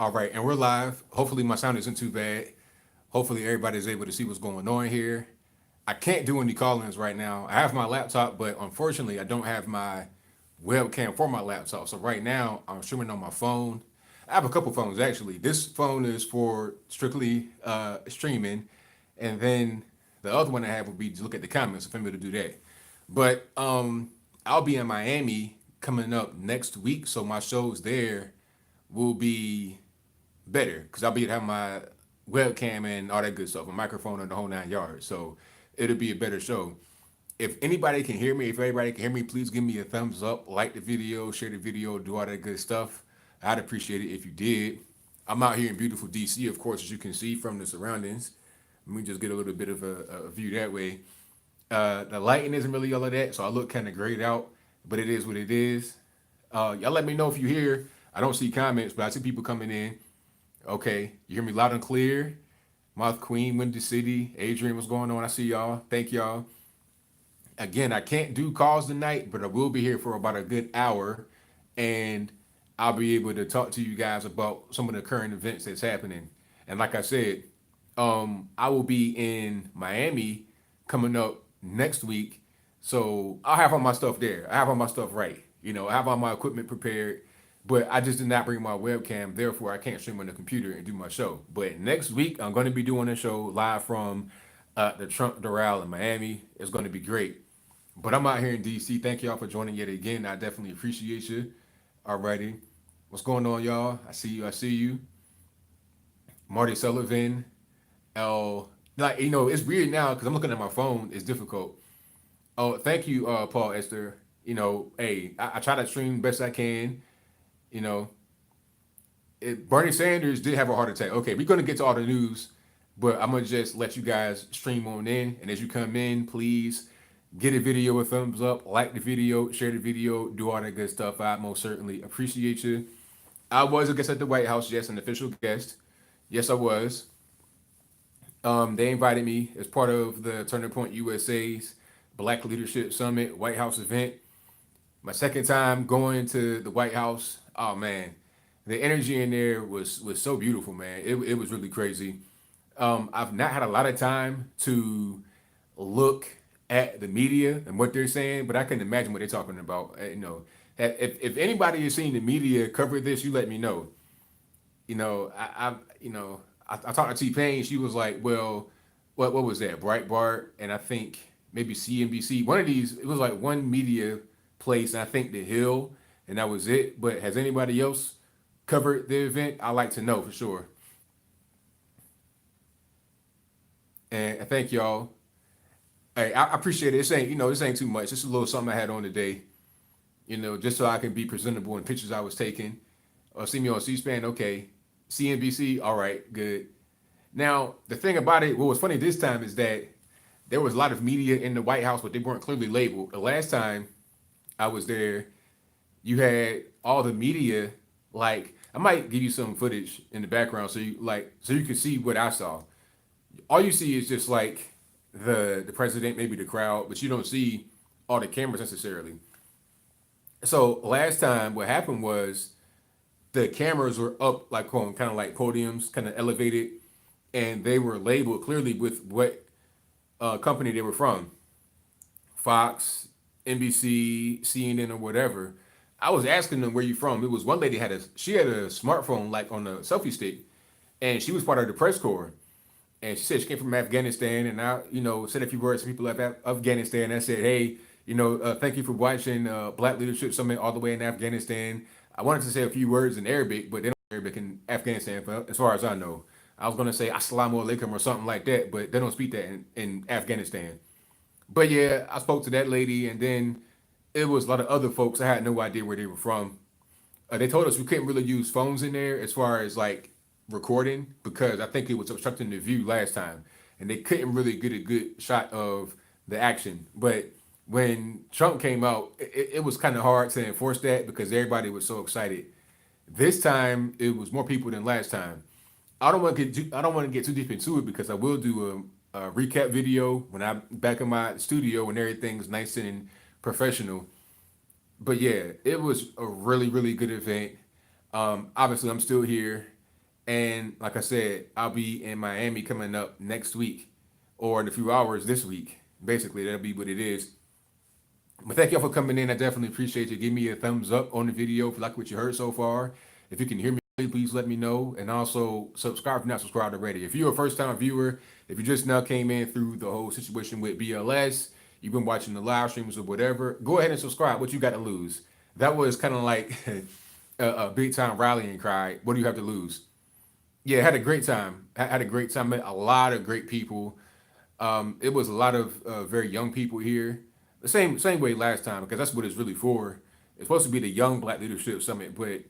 All right, and we're live. Hopefully, my sound isn't too bad. Hopefully, everybody's able to see what's going on here. I can't do any call-ins right now. I have my laptop, but unfortunately, I don't have my webcam for my laptop. So right now, I'm streaming on my phone. I have a couple phones actually. This phone is for strictly streaming, and then the other one I have would be to look at the comments if I'm able to do that. But I'll be in Miami coming up next week, so my shows there will be better because I'll be having my webcam and all that good stuff, a microphone and the whole 9 yards. So it'll be a better show. If anybody can hear me, if everybody can hear me, please give me a thumbs up, like the video, share the video, do all that good stuff. I'd appreciate it if you did. I'm out here in beautiful DC, of course, as you can see from the surroundings. Let me just get a little bit of a view that way. The lighting isn't really all of that, so I look kind of grayed out, but it is what it is. Y'all let me know if you hear. I don't see comments, but I see people coming in. Okay, you hear me loud and clear. Moth Queen, Windy City, Adrian, what's going on? I see y'all. Thank y'all. Again, I can't do calls tonight, but I will be here for about a good hour, and I'll be able to talk to you guys about some of the current events that's happening. And like I said, I will be in Miami coming up next week, so I'll have all my stuff there. I have all my stuff right. I have all my equipment prepared, but I just did not bring my webcam. Therefore, I can't stream on the computer and do my show. But next week, I'm going to be doing a show live from the Trump Doral in Miami. It's going to be great. But I'm out here in DC. Thank y'all for joining yet again. I definitely appreciate you. Alrighty. What's going on, y'all? I see you. I see you. Marty Sullivan. It's weird now because I'm looking at my phone. It's difficult. Oh, thank you, Paul Esther. Hey, I try to stream best I can. You know, Bernie Sanders did have a heart attack. Okay, we're gonna get to all the news, but I'm gonna just let you guys stream on in. And as you come in, please get a video a thumbs up, like the video, share the video, do all that good stuff. I most certainly appreciate you. I was a guest at the White House, yes, an official guest. Yes, I was. They invited me as part of the Turning Point USA's Black Leadership Summit White House event. My second time going to the White House. Oh man, the energy in there was so beautiful, man. It was really crazy. I've not had a lot of time to look at the media and what they're saying, but I can imagine what they're talking about. If anybody has seen the media cover this, you let me know. I talked to T Pain. She was like, "Well, what was that? Breitbart and I think maybe CNBC. One of these. It was like one media place. And I think The Hill, and that was it. But has anybody else covered the event? I like to know for sure. And thank y'all. Hey, I appreciate it. This ain't too much. Just a little something I had on today. Just so I can be presentable in pictures I was taking. Or see me on C-SPAN. Okay. CNBC. All right. Good. Now, the thing about it, what was funny this time is that there was a lot of media in the White House, but they weren't clearly labeled. The last time I was there, you had all the media. Like, I might give you some footage in the background so you can see what I saw. All you see is just like the president, maybe the crowd, but you don't see all the cameras necessarily. So last time, what happened was the cameras were up like on kind of like podiums, kind of elevated, and they were labeled clearly with what company they were from. Fox, NBC, CNN, or whatever. I was asking them where you from. It was one lady she had a smartphone like on a selfie stick, and she was part of the press corps. And she said she came from Afghanistan, and I, said a few words to people of Afghanistan. I said, hey, thank you for watching Black Leadership Summit all the way in Afghanistan. I wanted to say a few words in Arabic, but they don't speak Arabic in Afghanistan, as far as I know. I was going to say Assalamu alaikum or something like that, but they don't speak that in Afghanistan. But yeah, I spoke to that lady, and then it was a lot of other folks. I had no idea where they were from. They told us we couldn't really use phones in there as far as like recording because I think it was obstructing the view last time, and they couldn't really get a good shot of the action. But when Trump came out, it was kind of hard to enforce that because everybody was so excited. This time it was more people than last time. I don't want to get too deep into it because I will do a recap video when I'm back in my studio and everything's nice and professional. But yeah, it was a really, really good event. Obviously, I'm still here. And like I said, I'll be in Miami coming up next week or in a few hours this week. Basically, that'll be what it is. But thank y'all for coming in. I definitely appreciate you. Give me a thumbs up on the video if you like what you heard so far. If you can hear me, please let me know. And also subscribe if you're not subscribed already. If you're a first time viewer, if you just now came in through the whole situation with BLS, you've been watching the live streams or whatever, go ahead and subscribe. What you got to lose? That was kind of like a big time rallying cry. What do you have to lose? Yeah, had a great time. Had a great time. Met a lot of great people. It was a lot of very young people here. The same way last time because that's what it's really for. It's supposed to be the Young Black Leadership Summit, but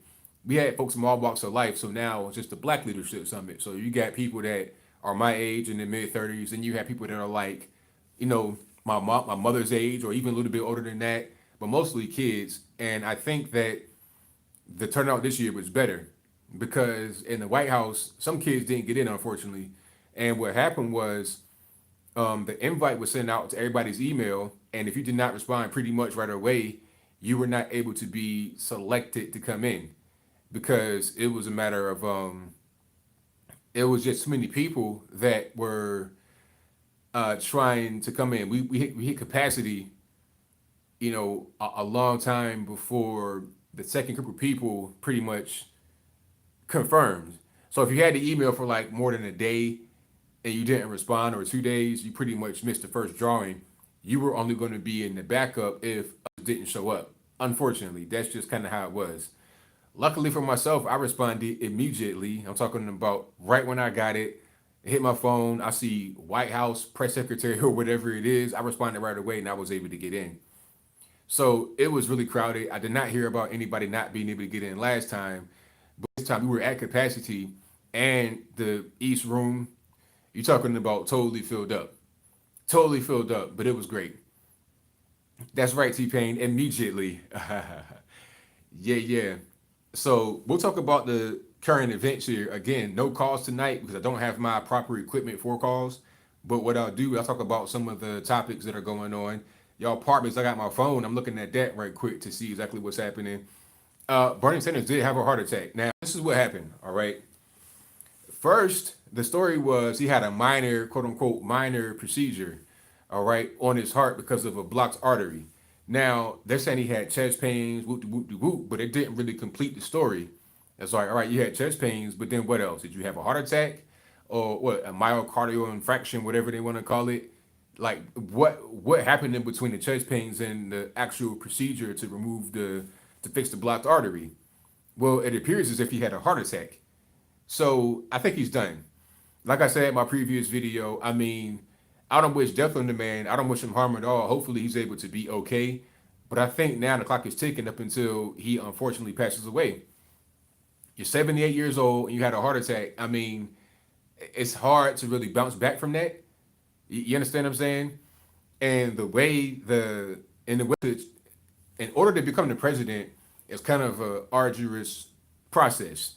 we had folks from all walks of life. So now it's just the Black Leadership Summit. So you got people that are my age in the mid 30s, and you have people that are like, you know, my mother's age or even a little bit older than that, but mostly kids. And I think that the turnout this year was better because in the White House, some kids didn't get in, unfortunately. And what happened was the invite was sent out to everybody's email, and if you did not respond pretty much right away, you were not able to be selected to come in because it was a matter of it was just too many people that were trying to come in. We hit capacity, a long time before the second group of people pretty much confirmed. So if you had the email for like more than a day and you didn't respond or 2 days, you pretty much missed the first drawing. You were only going to be in the backup if others didn't show up. Unfortunately, that's just kind of how it was. Luckily for myself, I responded immediately. I'm talking about right when I got it. It hit my phone. I see White House press secretary or whatever it is. I responded right away and I was able to get in. So it was really crowded. I did not hear about anybody not being able to get in last time. But this time we were at capacity and the East Room, you're talking about totally filled up. Totally filled up, but it was great. That's right, T Pain. Immediately. Yeah, yeah. So we'll talk about the current events here. Again, no calls tonight because I don't have my proper equipment for calls. But what I'll do, I'll talk about some of the topics that are going on. Y'all apartments, I got my phone. I'm looking at that right quick to see exactly what's happening. Bernie Sanders did have a heart attack. Now, this is what happened, all right? First, the story was he had a minor, quote unquote, minor procedure, all right, on his heart because of a blocked artery. Now, they're saying he had chest pains, whoop de whoop de whoop, but it didn't really complete the story. It's like, all right, you had chest pains, but then what else? Did you have a heart attack? Or what, a myocardial infarction, whatever they want to call it? Like, what happened in between the chest pains and the actual procedure to to fix the blocked artery? Well, it appears as if he had a heart attack. So I think he's done. Like I said in my previous video, I mean, I don't wish death on the man. I don't wish him harm at all. Hopefully he's able to be okay. But I think now the clock is ticking up until he unfortunately passes away. You're 78 years old and you had a heart attack. I mean, it's hard to really bounce back from that. You understand what I'm saying? And the way in the way in order to become the president, it's kind of a arduous process.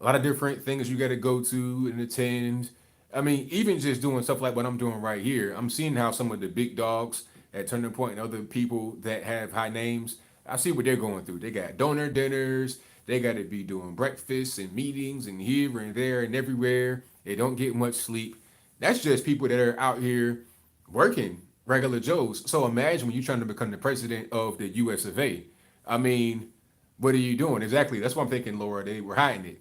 A lot of different things you got to go to and attend. I mean, even just doing stuff like what I'm doing right here, I'm seeing how some of the big dogs at Turning Point and other people that have high names, I see what they're going through. They got donor dinners. They got to be doing breakfasts and meetings and here and there and everywhere. They don't get much sleep. That's just people that are out here working, regular Joes. So imagine when you're trying to become the president of the US of A. I mean, what are you doing? Exactly. That's what I'm thinking, Laura. They were hiding it.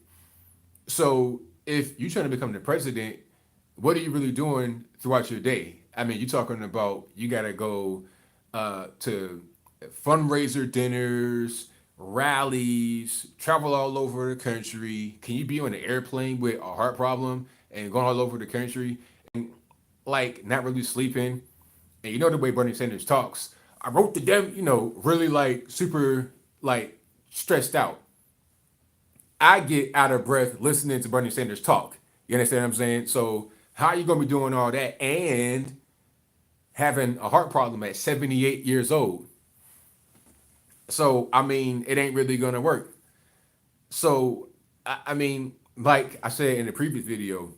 So if you're trying to become the president, what are you really doing throughout your day? I mean, you're talking about you got to go to fundraiser dinners, rallies, travel all over the country. Can you be on an airplane with a heart problem and going all over the country and like not really sleeping? And you know the way Bernie Sanders talks. I wrote to them, really like super like stressed out. I get out of breath listening to Bernie Sanders talk. You understand what I'm saying? So how are you gonna be doing all that and having a heart problem at 78 years old? So I mean, it ain't really gonna work. So I mean, like I said in the previous video,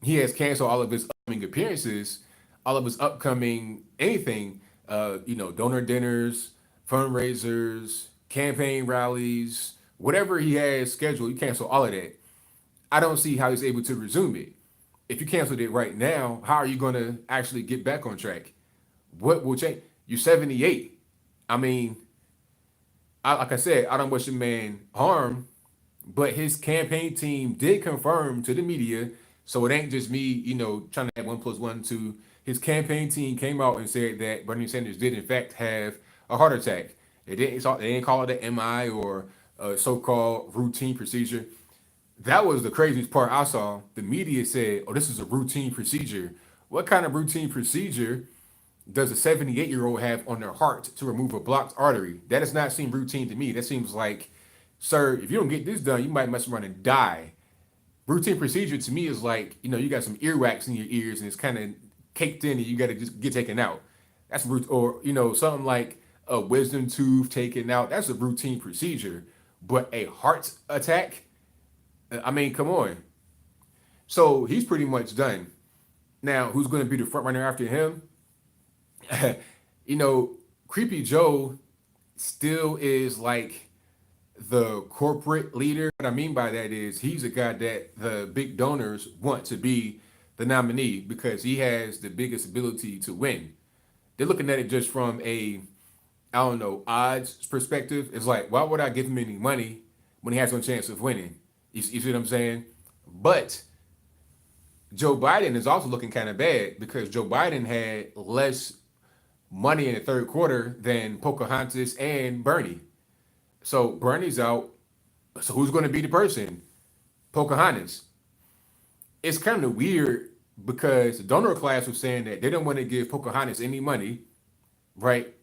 he has canceled all of his upcoming appearances, all of his upcoming anything, donor dinners, fundraisers, campaign rallies, whatever he has scheduled, he canceled all of that. I don't see how he's able to resume it. If you canceled it right now, how are you going to actually get back on track? What will change? You're 78. I mean, like I said, I don't wish the man harm, but his campaign team did confirm to the media, so it ain't just me, trying to add 1+1 2. His campaign team came out and said that Bernie Sanders did in fact have a heart attack. They didn't call it an MI or a so-called routine procedure. That was the craziest part I saw. The media said, "Oh, this is a routine procedure." What kind of routine procedure does a 78-year-old have on their heart to remove a blocked artery? That does not seem routine to me. That seems like, sir, if you don't get this done, you might mess around and die. Routine procedure to me is like, you got some earwax in your ears and it's kind of caked in and you got to just get taken out. That's root, or something like a wisdom tooth taken out. That's a routine procedure. But a heart attack, I mean, come on. So he's pretty much done. Now, who's going to be the front runner after him? you know, Creepy Joe still is like the corporate leader. What I mean by that is he's a guy that the big donors want to be the nominee because he has the biggest ability to win. They're looking at it just from a, I don't know, odds perspective. It's like, why would I give him any money when he has no chance of winning? You see what I'm saying? But Joe Biden is also looking kind of bad because Joe Biden had less money in the third quarter than Pocahontas and Bernie. So Bernie's out. So who's going to be the person? Pocahontas. It's kind of weird because the donor class was saying that they don't want to give Pocahontas any money, right?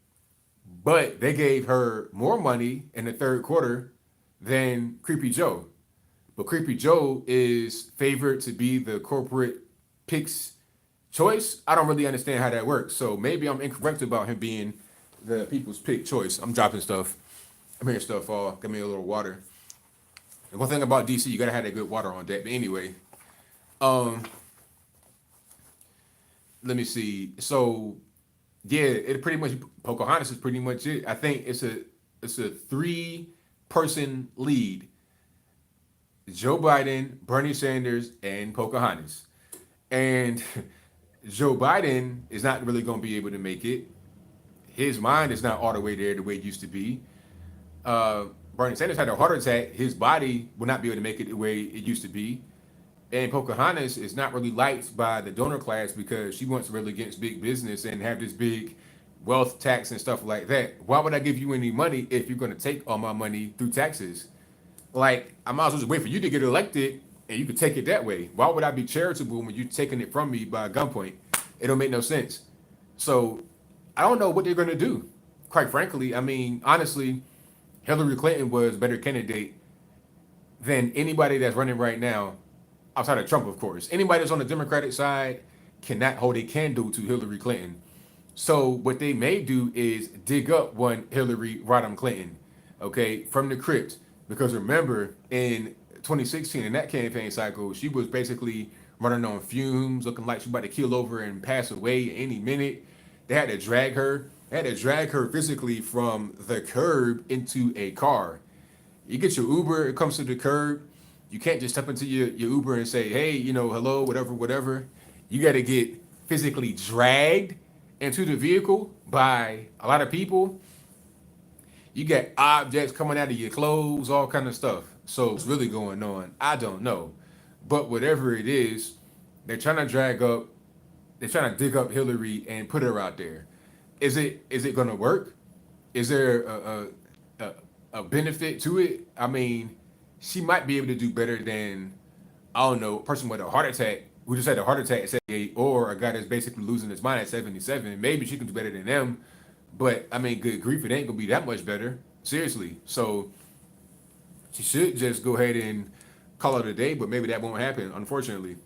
But they gave her more money in the third quarter than Creepy Joe. But Creepy Joe is favored to be the corporate picks choice. I don't really understand how that works. So maybe I'm incorrect about him being the people's pick choice. I'm dropping stuff. I'm hearing stuff fall. Give me a little water. And one thing about DC, you gotta have that good water on deck. But anyway, um, let me see. So yeah, it pretty much Pocahontas is pretty much it. I think it's a 3-person lead. Joe Biden, Bernie Sanders, and Pocahontas. And Joe Biden is not really going to be able to make it. His mind is not all the way there the way it used to be. Bernie Sanders had a heart attack. His body will not be able to make it the way it used to be. And Pocahontas is not really liked by the donor class because she wants to really against big business and have this big wealth tax and stuff like that. Why would I give you any money if you're going to take all my money through taxes? Like, I might as well just wait for you to get elected and you could take it that way. Why would I be charitable when you're taking it from me by gunpoint? It don't make no sense. So I don't know what they're going to do. Quite frankly, I mean, honestly, Hillary Clinton was a better candidate than anybody that's running right now, outside of Trump, of course. Anybody that's on the Democratic side cannot hold a candle to Hillary Clinton. So what they may do is dig up one Hillary Rodham Clinton, okay, from the crypt. Because remember, in 2016, in that campaign cycle, she was basically running on fumes, looking like she about to keel over and pass away any minute. They had to drag her. They had to drag her physically from the curb into a car. You get your Uber, it comes to the curb. You can't just step into your Uber and say, hey, hello, whatever, whatever. You got to get physically dragged into the vehicle by a lot of people. You got objects coming out of your clothes, all kind of stuff. So what's really going on? I don't know. But whatever it is, they're trying to they're trying to dig up Hillary and put her out there. Is it going to work? Is there a benefit to it? I mean, she might be able to do better than, I don't know, a person with a heart attack who just had a heart attack at 78, or a guy that's basically losing his mind at 77. Maybe she can do better than them. But I mean, good grief, it ain't gonna be that much better. Seriously. So she should just go ahead and call it a day, but maybe that won't happen, unfortunately.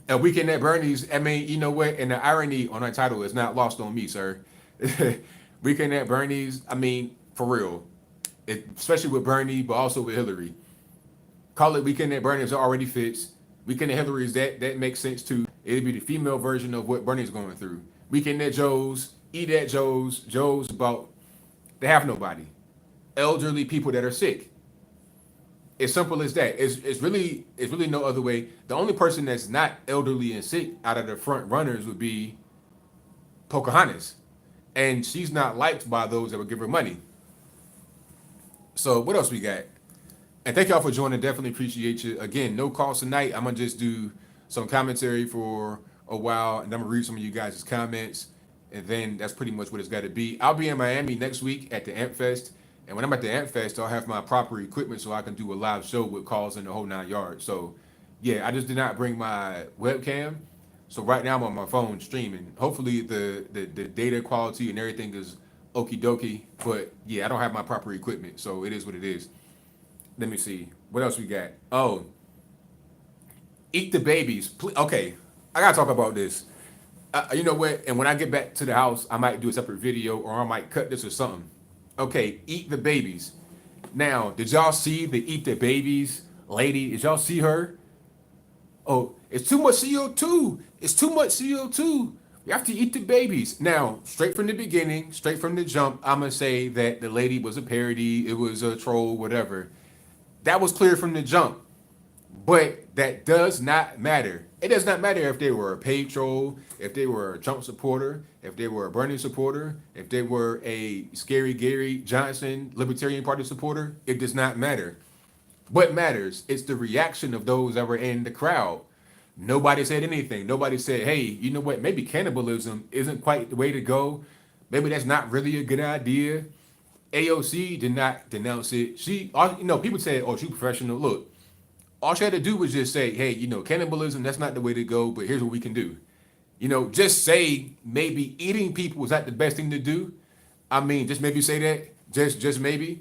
A weekend at Bernie's, I mean, you know what? And the irony on that title is not lost on me, sir. Weekend at Bernie's, I mean, for real. Especially with Bernie, but also with Hillary. Call it Weekend at Bernie's already fits. Weekend at Hillary's, that makes sense too. It'd be the female version of what Bernie's going through. Weekend at Joe's, eat at Joe's. Joe's about, they have nobody. Elderly people that are sick. It's simple as that. It's really no other way. The only person that's not elderly and sick out of the front runners would be Pocahontas, and she's not liked by those that would give her money. So what else we got? And thank y'all for joining. Definitely appreciate you. Again, no calls tonight. I'm gonna just do some commentary for a while, and I'm gonna read some of you guys' comments, and then that's pretty much what it's got to be. I'll be in Miami next week at the Amp Fest, and when I'm at the Amp Fest, I'll have my proper equipment so I can do a live show with calls in the whole 9 yards. So, yeah, I just did not bring my webcam, so right now I'm on my phone streaming. Hopefully the data quality and everything is okie dokie, but yeah, I don't have my proper equipment, so it is what it is. Let me see. What else we got? Oh, eat the babies. Okay, I gotta talk about this. You know what? And when I get back to the house, I might do a separate video or I might cut this or something. Okay, eat the babies. Now, did y'all see the eat the babies lady? Did y'all see her? Oh, it's too much CO2. It's too much CO2. We have to eat the babies. Now, straight from the beginning, straight from the jump, I'm gonna say that the lady was a parody. It was a troll, whatever. That was clear from the jump. But that does not matter. It does not matter if they were a paid troll, if they were a Trump supporter, if they were a Bernie supporter, if they were a Scary Gary Johnson Libertarian Party supporter. It does not matter. What matters is the reaction of those that were in the crowd. Nobody said anything. Nobody said, hey, you know what? Maybe cannibalism isn't quite the way to go. Maybe that's not really a good idea. AOC did not denounce it. People said, oh, she's professional. Look, all she had to do was just say, hey, cannibalism, that's not the way to go, but here's what we can do. Just say maybe eating people is not the best thing to do. I mean, just maybe say that. Just maybe.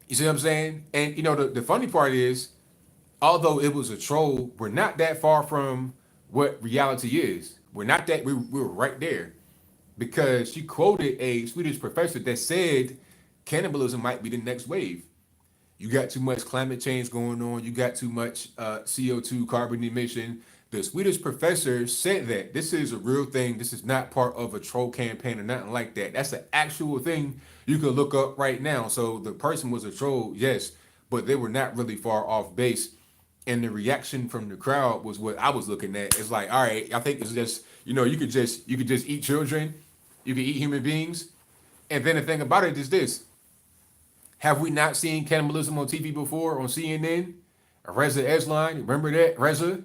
You see what I'm saying? And, the funny part is, although it was a troll, we're not that far from what reality is. We're not that, we were right there. Because she quoted a Swedish professor that said cannibalism might be the next wave. You got too much climate change going on. You got too much CO2 carbon emission. The Swedish professor said that this is a real thing. This is not part of a troll campaign or nothing like that. That's an actual thing you can look up right now. So the person was a troll, yes, but they were not really far off base. And the reaction from the crowd was what I was looking at. It's like, all right, I think it's just, you could just eat children, you could eat human beings. And then the thing about it is this. Have we not seen cannibalism on TV before on CNN? Reza Esline, remember that? Reza?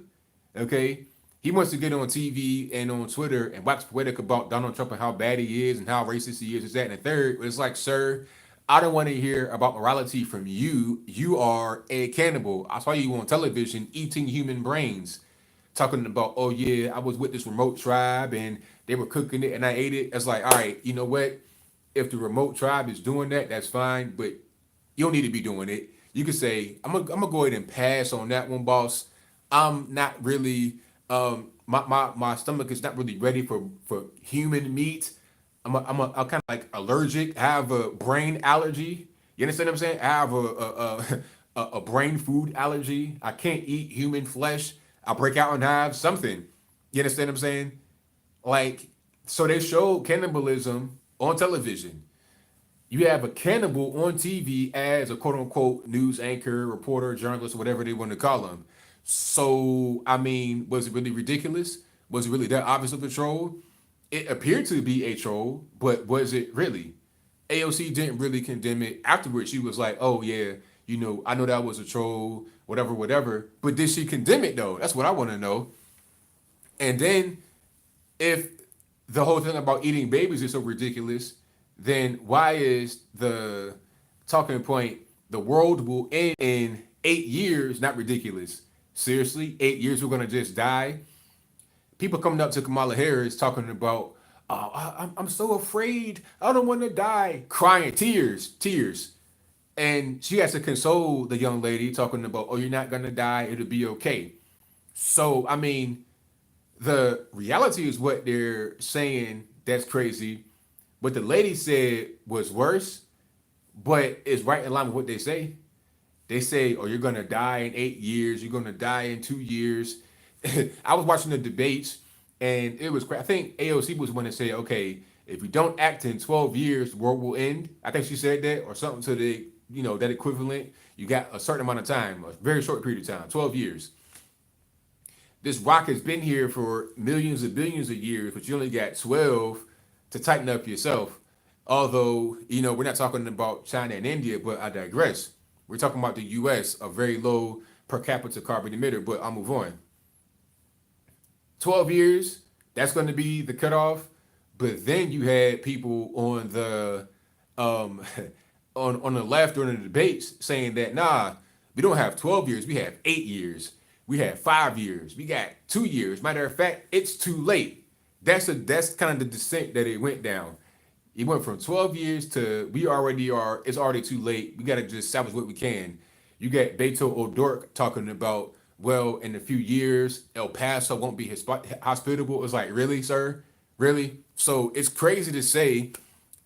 Okay. He wants to get on TV and on Twitter and wax poetic about Donald Trump and how bad he is and how racist he is, that, and the third. It's like, sir, I don't want to hear about morality from you. You are a cannibal. I saw you on television eating human brains, talking about, oh yeah, I was with this remote tribe and they were cooking it and I ate it. It's like, all right, you know what? If the remote tribe is doing that, that's fine, but you don't need to be doing it. You could say, I'm gonna go ahead and pass on that one, boss. I'm not really my stomach is not really ready for human meat. I'm kind of like allergic. I have a brain allergy. You understand what I'm saying? I have a brain food allergy. I can't eat human flesh. I break out in hives, something. You understand what I'm saying? Like, so they showed cannibalism on television. You have a cannibal on TV as a quote unquote news anchor, reporter, journalist, whatever they want to call him. So, I mean, was it really ridiculous? Was it really that obvious of a troll? It appeared to be a troll, but was it really? AOC didn't really condemn it. Afterwards, she was like, oh, yeah, I know that was a troll, whatever, whatever. But did she condemn it, though? That's what I want to know. And then, if the whole thing about eating babies is so ridiculous, then why is the talking point, the world will end in 8 years, not ridiculous? Seriously, 8 years we're going to just die? People coming up to Kamala Harris talking about, oh, I'm so afraid. I don't want to die. Crying, tears. And she has to console the young lady talking about, oh, you're not going to die. It'll be okay. So, I mean, the reality is what they're saying. That's crazy. What the lady said was worse, but it's right in line with what they say. They say, oh, you're going to die in 8 years. You're going to die in 2 years. I was watching the debates, and it was crazy. I think AOC was one to say, okay, if we don't act in 12 years, the world will end. I think she said that or something to the that equivalent, you got a certain amount of time, a very short period of time, 12 years. This rock has been here for millions and billions of years, but you only got 12 to tighten up yourself. Although, we're not talking about China and India, but I digress. We're talking about the US, a very low per capita carbon emitter, but I'll move on. 12 years, that's going to be the cutoff. But then you had people on the um, on the left during the debates saying that nah, we don't have 12 years, we have 8 years, we have 5 years, we got 2 years. Matter of fact, it's too late. That's kind of the descent that it went down. It went from 12 years to we already are. It's already too late. We got to just salvage what we can. You got Beto O'Rourke talking about, well, in a few years, El Paso won't be hospitable. It's like, really, sir? Really? So it's crazy to say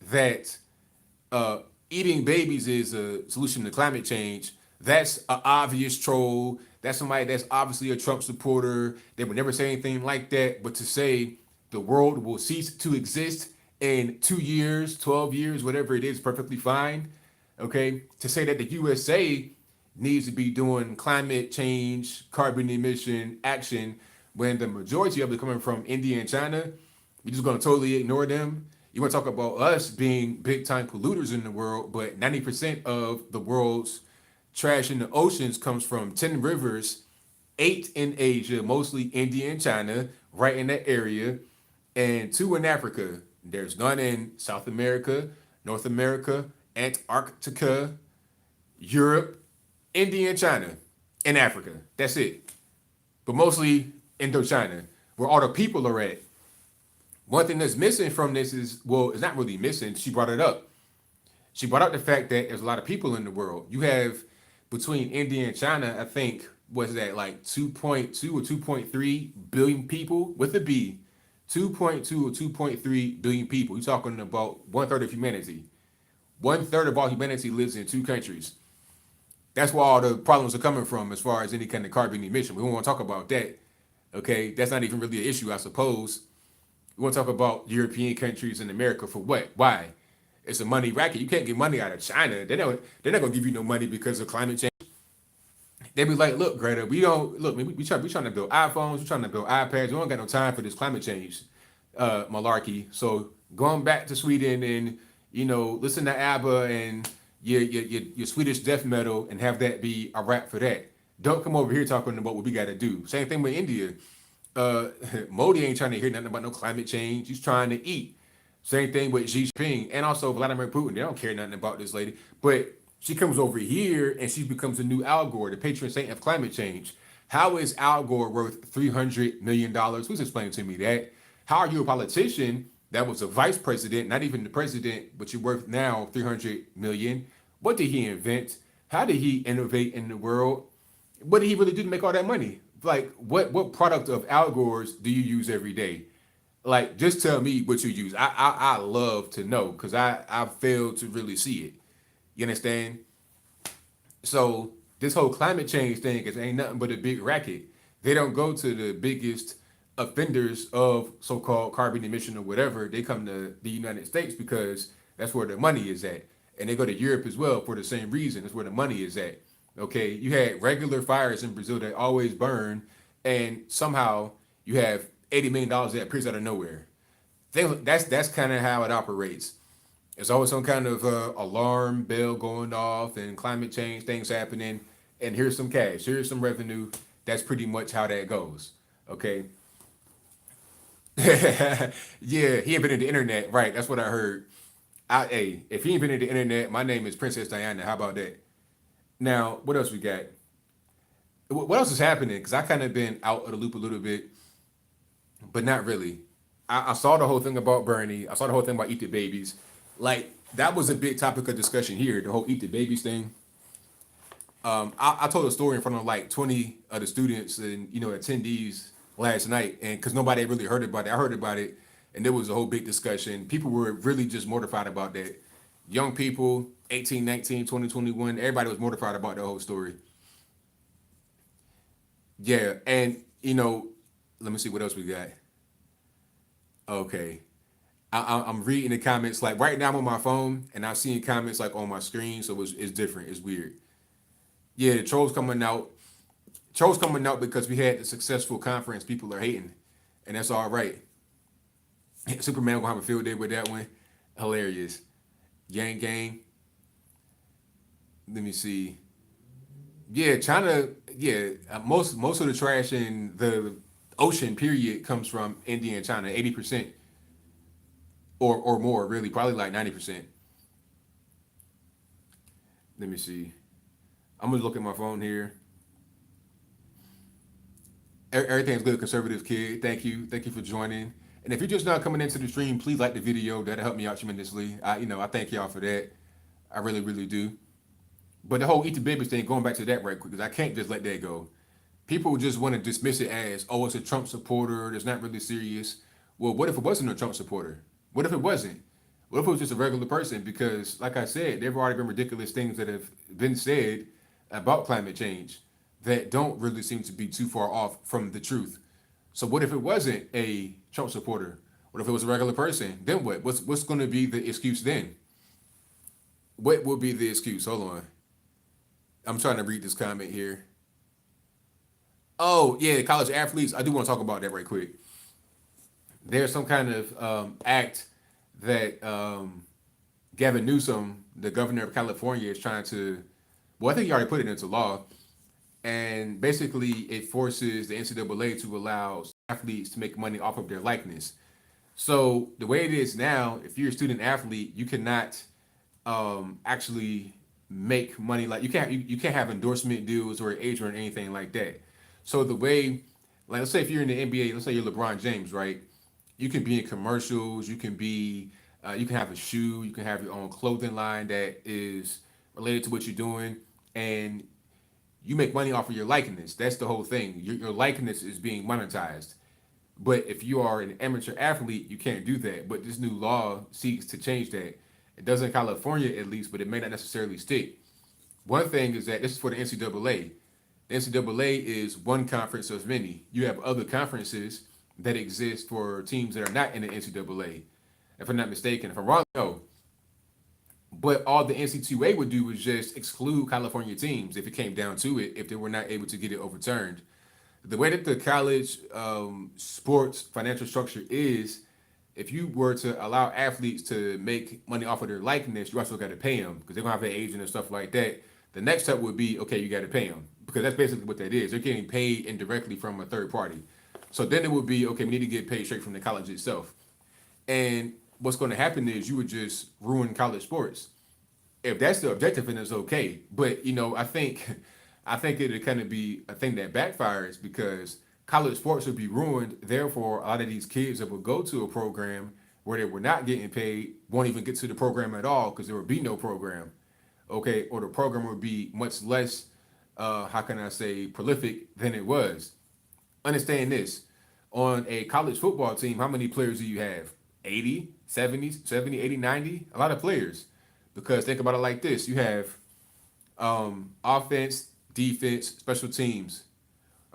that uh, eating babies is a solution to climate change. That's an obvious troll. That's somebody that's obviously a Trump supporter. They would never say anything like that. But to say the world will cease to exist in 2 years, 12 years, whatever it is, perfectly fine. Okay. To say that the USA needs to be doing climate change, carbon emission action when the majority of it coming from India and China, we're just going to totally ignore them. You want to talk about us being big time polluters in the world, but 90% of the world's trash in the oceans comes from 10 rivers, 8 in Asia, mostly India and China, right in that area, and 2 in Africa. There's none in South America, North America, Antarctica, Europe, India and China, and Africa. That's it. But mostly Indochina, where all the people are at. One thing that's missing from this is, well, it's not really missing. She brought it up. She brought up the fact that there's a lot of people in the world. You have between India and China, I think, was that like 2.2 or 2.3 billion people with a B. 2.2 or 2.3 billion people. You're talking about one third of humanity. One third of all humanity lives in 2 countries. That's where all the problems are coming from as far as any kind of carbon emission. We don't want to talk about that. Okay, that's not even really an issue, I suppose. We want to talk about European countries and America for what? Why? It's a money racket. You can't get money out of China. They're not gonna give you no money because of climate change. They be like, look, Greta, we don't look. We trying to build iPhones. We trying to build iPads. We don't got no time for this climate change malarkey. So going back to Sweden and listen to ABBA and your Swedish death metal and have that be a rap for that. Don't come over here talking about what we got to do. Same thing with India. Uh, Modi ain't trying to hear nothing about no climate change. He's trying to eat. Same thing with Xi Jinping and also Vladimir Putin. They don't care nothing about this lady. But she comes over here and she becomes a new Al Gore, the patron saint of climate change. How is Al Gore worth $300 million? Who's explaining to me that? How are you a politician that was a vice president, not even the president, but you're worth now $300 million? What did he invent? How did he innovate in the world? What did he really do to make all that money? Like, what product of Al Gore's do you use every day? Like, just tell me what you use. I love to know because I fail to really see it. You understand? So this whole climate change thing is ain't nothing but a big racket. They don't go to the biggest offenders of so-called carbon emission or whatever. They come to the United States because that's where the money is at, and they go to Europe as well for the same reason. That's where the money is at. Okay, you had regular fires in Brazil that always burn, and somehow you have $80 million that appears out of nowhere. That's kind of how it operates. There's always some kind of alarm bell going off and climate change things happening, and here's some cash, here's some revenue. That's pretty much how that goes. Okay. Yeah, he invented the internet, right? That's what I heard. Hey, if he invented the internet, my name is Princess Diana. How about that? Now, what else we got? What else is happening? Because I kind of been out of the loop a little bit, but not really. I saw the whole thing about Bernie. I saw the whole thing about Eat the Babies. Like, that was a big topic of discussion here, the whole Eat the Babies thing. I told a story in front of like 20 of the students and attendees last night, and because nobody really heard about it, I heard about it, and there was a whole big discussion. People were really just mortified about that. Young people, 18, 19, 20, 21, everybody was mortified about the whole story. Yeah, and let me see what else we got. Okay. I'm reading the comments like right now I'm on my phone and I'm seeing comments like on my screen, so it's different. It's weird. Yeah, the trolls coming out. Trolls coming out because we had a successful conference. People are hating, and that's all right. Superman gonna have a field day with that one. Hilarious. Gang gang. Let me see. Yeah, China. Yeah, most of the trash in the ocean period comes from India and China. 80% or more, really, probably like 90%. Let me see. I'm gonna look at my phone here. Everything's good, conservative kid. Thank you for joining. And if you're just not coming into the stream, please like the video. That'll help me out tremendously. I thank y'all for that. I really, really do. But the whole eat the babies thing, going back to that right quick, because I can't just let that go. People just want to dismiss it as, oh, it's a Trump supporter. It's not really serious. Well, what if it wasn't a Trump supporter? What if it wasn't? What if it was just a regular person? Because, like I said, there have already been ridiculous things that have been said about climate change that don't really seem to be too far off from the truth. So what if it wasn't a Trump supporter? What if it was a regular person? Then what? What's going to be the excuse then? What will be the excuse? Hold on. I'm trying to read this comment here. Oh, yeah, college athletes. I do want to talk about that right quick. There's some kind of act that Gavin Newsom, the governor of California, is trying to. Well, I think he already put it into law, and basically it forces the NCAA to allow athletes to make money off of their likeness. So the way it is now, if you're a student athlete, you cannot actually make money like you can't have endorsement deals or agent or anything like that. So the way, like let's say if you're in the NBA, let's say you're LeBron James, right? You can be in commercials, you can have a shoe, you can have your own clothing line that is related to what you're doing, and you make money off of your likeness. That's the whole thing. Your likeness is being monetized. But if you are an amateur athlete, you can't do that. But this new law seeks to change that. It does in California at least, but it may not necessarily stick. One thing is that this is for the NCAA. The NCAA is one conference of many. You have other conferences that exist for teams that are not in the NCAA. If I'm not mistaken, if I'm wrong, no. But all the NC2A would do was just exclude California teams if it came down to it, if they were not able to get it overturned. The way that the college sports financial structure is, if you were to allow athletes to make money off of their likeness, you also got to pay them because they're gonna have an agent and stuff like that. The next step would be, okay, you got to pay them because that's basically what that is. They're getting paid indirectly from a third party. So then it would be, okay, we need to get paid straight from the college itself. And what's going to happen is you would just ruin college sports. If that's the objective, then it's okay. But I think it'd kind of be a thing that backfires because college sports would be ruined. Therefore, a lot of these kids that would go to a program where they were not getting paid won't even get to the program at all because there would be no program. Okay, or the program would be much less, how can I say, prolific than it was. Understand this. On a college football team, how many players do you have? 80, 70, 70, 80, 90? A lot of players. Because think about it like this. You have offense, defense, special teams.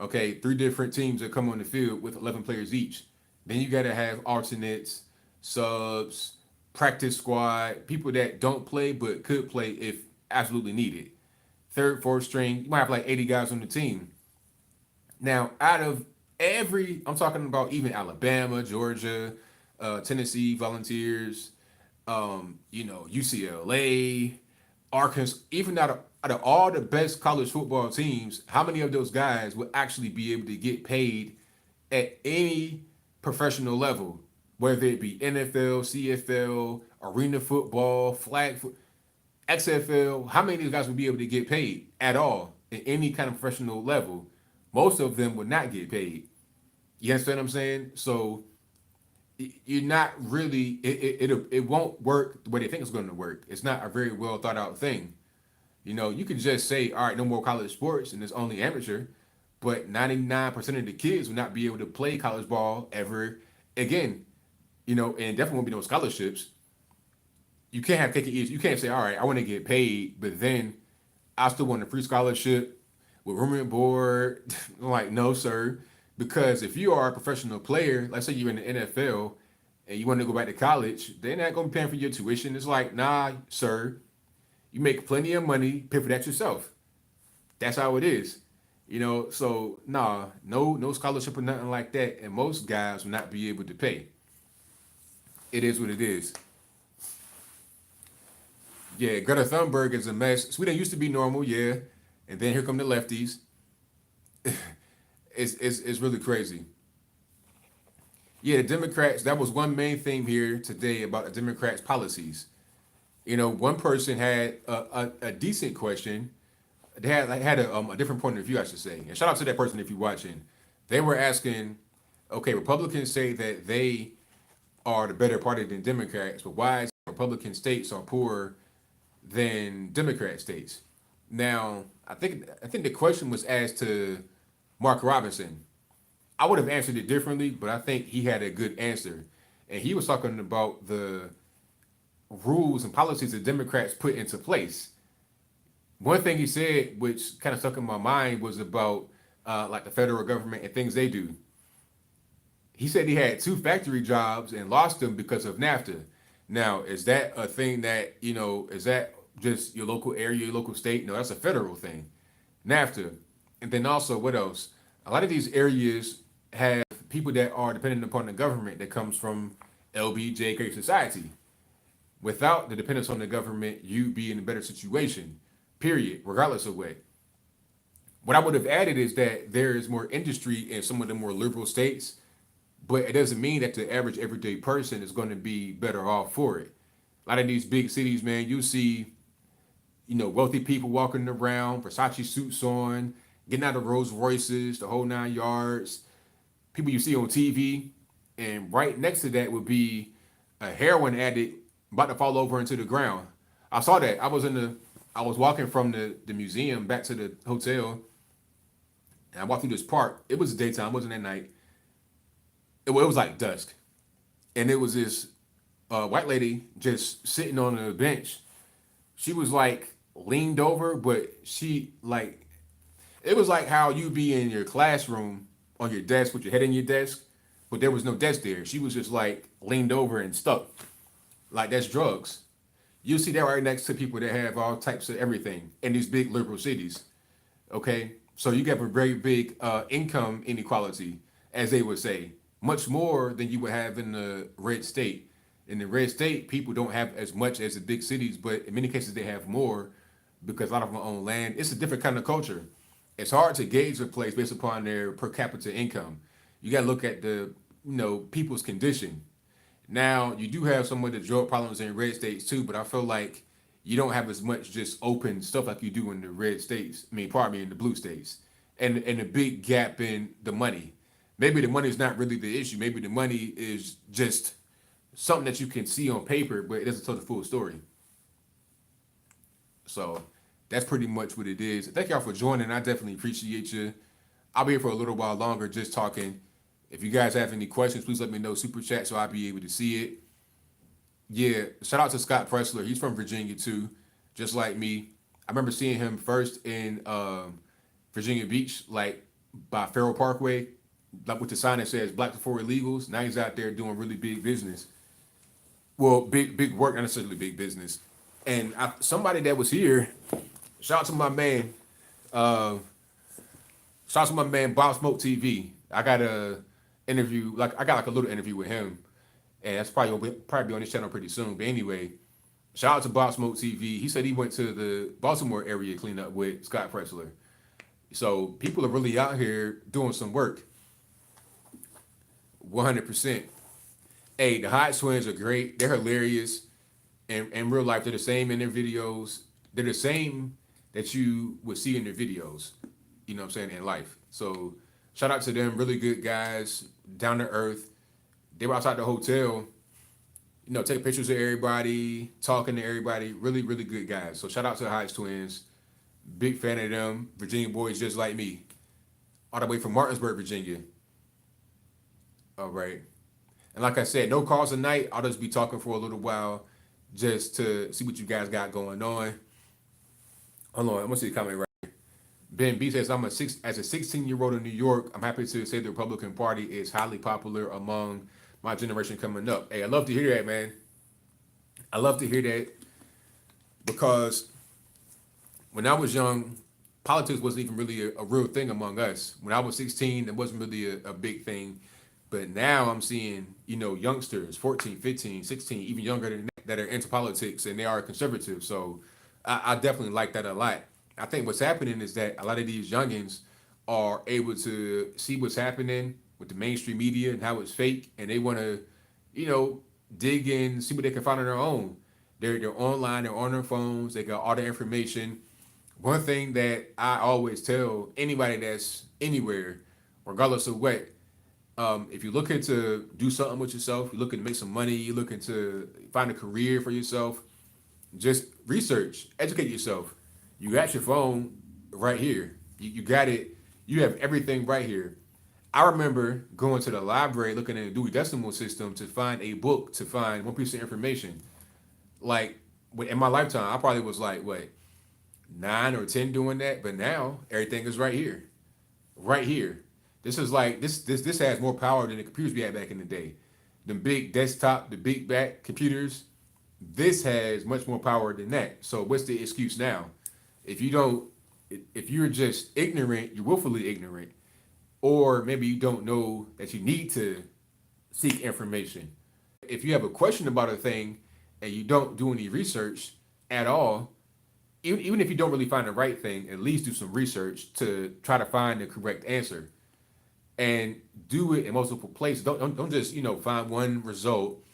Okay, three different teams that come on the field with 11 players each. Then you got to have alternates, subs, practice squad, people that don't play but could play if absolutely needed. Third, fourth string, you might have like 80 guys on the team. Now, out of I'm talking about even Alabama, Georgia, Tennessee Volunteers, UCLA, Arkansas, even out of all the best college football teams, how many of those guys would actually be able to get paid at any professional level, whether it be NFL, CFL, arena football, XFL? How many of these guys would be able to get paid at all at any kind of professional level? Most of them would not get paid. You understand what I'm saying? So you're not really it won't work the way they think it's going to work. It's not a very well thought out thing. You could just say, all right, no more college sports and it's only amateur, but 99% of the kids will not be able to play college ball ever again. And definitely won't be no scholarships. You can't have cake and eat. You can't say, all right, I want to get paid, but then I still want a free scholarship with room and board. I'm like, no, sir. Because if you are a professional player, let's say you're in the NFL, and you want to go back to college, they're not going to be paying for your tuition. It's like, nah, sir, you make plenty of money, pay for that yourself. That's how it is. So nah, no scholarship or nothing like that, and most guys will not be able to pay. It is what it is. Yeah, Greta Thunberg is a mess. Sweden used to be normal, yeah, and then here come the lefties. It's really crazy. Yeah, the Democrats. That was one main theme here today about the Democrats' policies. One person had a decent question. They had a different point of view, I should say. And shout out to that person if you're watching. They were asking, okay, Republicans say that they are the better party than Democrats, but why is Republican states are poorer than Democrat states? Now, I think the question was asked to Mark Robinson. I would have answered it differently, but I think he had a good answer. And he was talking about the rules and policies that Democrats put into place. One thing he said, which kind of stuck in my mind, was about like the federal government and things they do. He said he had two factory jobs and lost them because of NAFTA. Now, is that a thing that, is that just your local area, your local state? No, that's a federal thing. NAFTA. And then also, what else? A lot of these areas have people that are dependent upon the government that comes from LBJ Great Society. Without the dependence on the government, you'd be in a better situation, period, regardless of what. What I would have added is that there is more industry in some of the more liberal states, but it doesn't mean that the average everyday person is going to be better off for it. A lot of these big cities, man, you see, wealthy people walking around, Versace suits on, getting out of Rolls Royces, the whole 9 yards. People you see on TV, and right next to that would be a heroin addict about to fall over into the ground. I saw that. I was walking from the museum back to the hotel, and I walked through this park. It was daytime, it wasn't at night. It was like dusk, and it was this white lady just sitting on a bench. She was like leaned over, but she like it was like how you be in your classroom on your desk with your head in your desk, but there was no desk there. She was just like leaned over and stuck. Like that's drugs. You see that right next to people that have all types of everything in these big liberal cities. Okay, so you get a very big income inequality, as they would say, much more than you would have in the red state. In the red state, people don't have as much as the big cities, but in many cases they have more because a lot of them own land. It's a different kind of culture. It's hard to gauge a place based upon their per capita income. You got to look at the people's condition. Now you do have some of the drug problems in red states too, but I feel like you don't have as much just open stuff like you do in the red states. I mean, pardon me, in the blue states, and a big gap in the money. Maybe the money is not really the issue. Maybe the money is just something that you can see on paper, but it doesn't tell the full story. So that's pretty much what it is. Thank y'all for joining. I definitely appreciate you. I'll be here for a little while longer just talking. If you guys have any questions, please let me know. Super chat so I'll be able to see it. Yeah, shout out to Scott Pressler. He's from Virginia too, just like me. I remember seeing him first in Virginia Beach, like by Farrell Parkway, like with the sign that says "Black before illegals." Now he's out there doing really big business. Well, big work, not necessarily big business. And somebody that was here, shout out to my man, uh, shout out to my man Bob Smoke TV. I got a interview, like I got like a little interview with him, and that's probably be on this channel pretty soon. But anyway, shout out to Bob Smoke TV. He said he went to the Baltimore area cleanup with Scott Pressler. So people are really out here doing some work. 100%. Hey, the Hot Twins are great. They're hilarious. And in real life, they're the same in their videos. They're the same that you would see in their videos. You know what I'm saying, in life. So shout out to them. Really good guys, down to earth. They were outside the hotel, taking pictures of everybody, talking to everybody. Really, really good guys. So shout out to the Hodge Twins. Big fan of them. Virginia boys just like me. All the way from Martinsburg, Virginia. All right. And like I said, no calls tonight. I'll just be talking for a little while just to see what you guys got going on. Hold on, I'm gonna see the comment right here. Ben B says, as a 16-year-old in New York, I'm happy to say the Republican Party is highly popular among my generation coming up. Hey, I love to hear that, man. I love to hear that because when I was young, politics wasn't even really a real thing among us. When I was 16, it wasn't really a big thing. But now I'm seeing, youngsters, 14, 15, 16, even younger than that are into politics and they are conservative. So I definitely like that a lot. I think what's happening is that a lot of these youngins are able to see what's happening with the mainstream media and how it's fake, and they want to, you know, dig in, see what they can find on their own. They're online, they're on their phones, they got all the information. One thing that I always tell anybody that's anywhere, regardless of what, if you're looking to do something with yourself, you're looking to make some money, you're looking to find a career for yourself, just research, educate yourself. You got your phone right here. You got it. You have everything right here. I remember going to the library looking at the Dewey Decimal System to find a book, to find one piece of information. Like in my lifetime, I probably was like, what, 9 or 10 doing that, but now everything is right here, right here. This is like this has more power than the computers we had back in the day. The big desktop, the big back computers. This has much more power than that. So what's the excuse now? If you don't, if you're just ignorant, you're willfully ignorant, or maybe you don't know that you need to seek information. If you have a question about a thing and you don't do any research at all, even if you don't really find the right thing, at least do some research to try to find the correct answer and do it in multiple places. Don't just find one result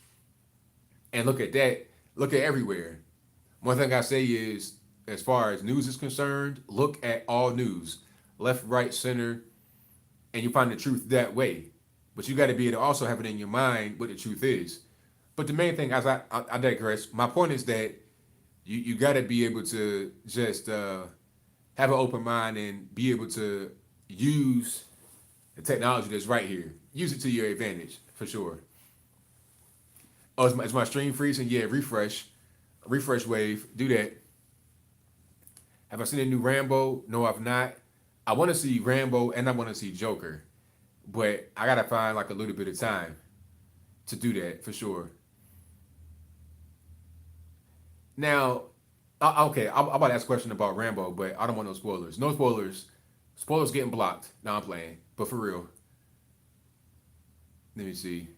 and look at that. Look at everywhere. One thing I say is, as far as news is concerned, look at all news, left, right, center, and you find the truth that way. But you got to be able to also have it in your mind what the truth is. But the main thing, as I digress. My point is that you got to be able to just have an open mind and be able to use the technology that's right here. Use it to your advantage for sure. Oh, is my stream freezing? Yeah, refresh wave. Do that. Have I seen a new Rambo? No, I've not. I want to see Rambo and I want to see Joker, but I gotta find like a little bit of time to do that for sure. Now, okay, I'm about to ask a question about Rambo, but I don't want no spoilers. No spoilers. Spoilers getting blocked. Now I'm playing, but for real. Let me see.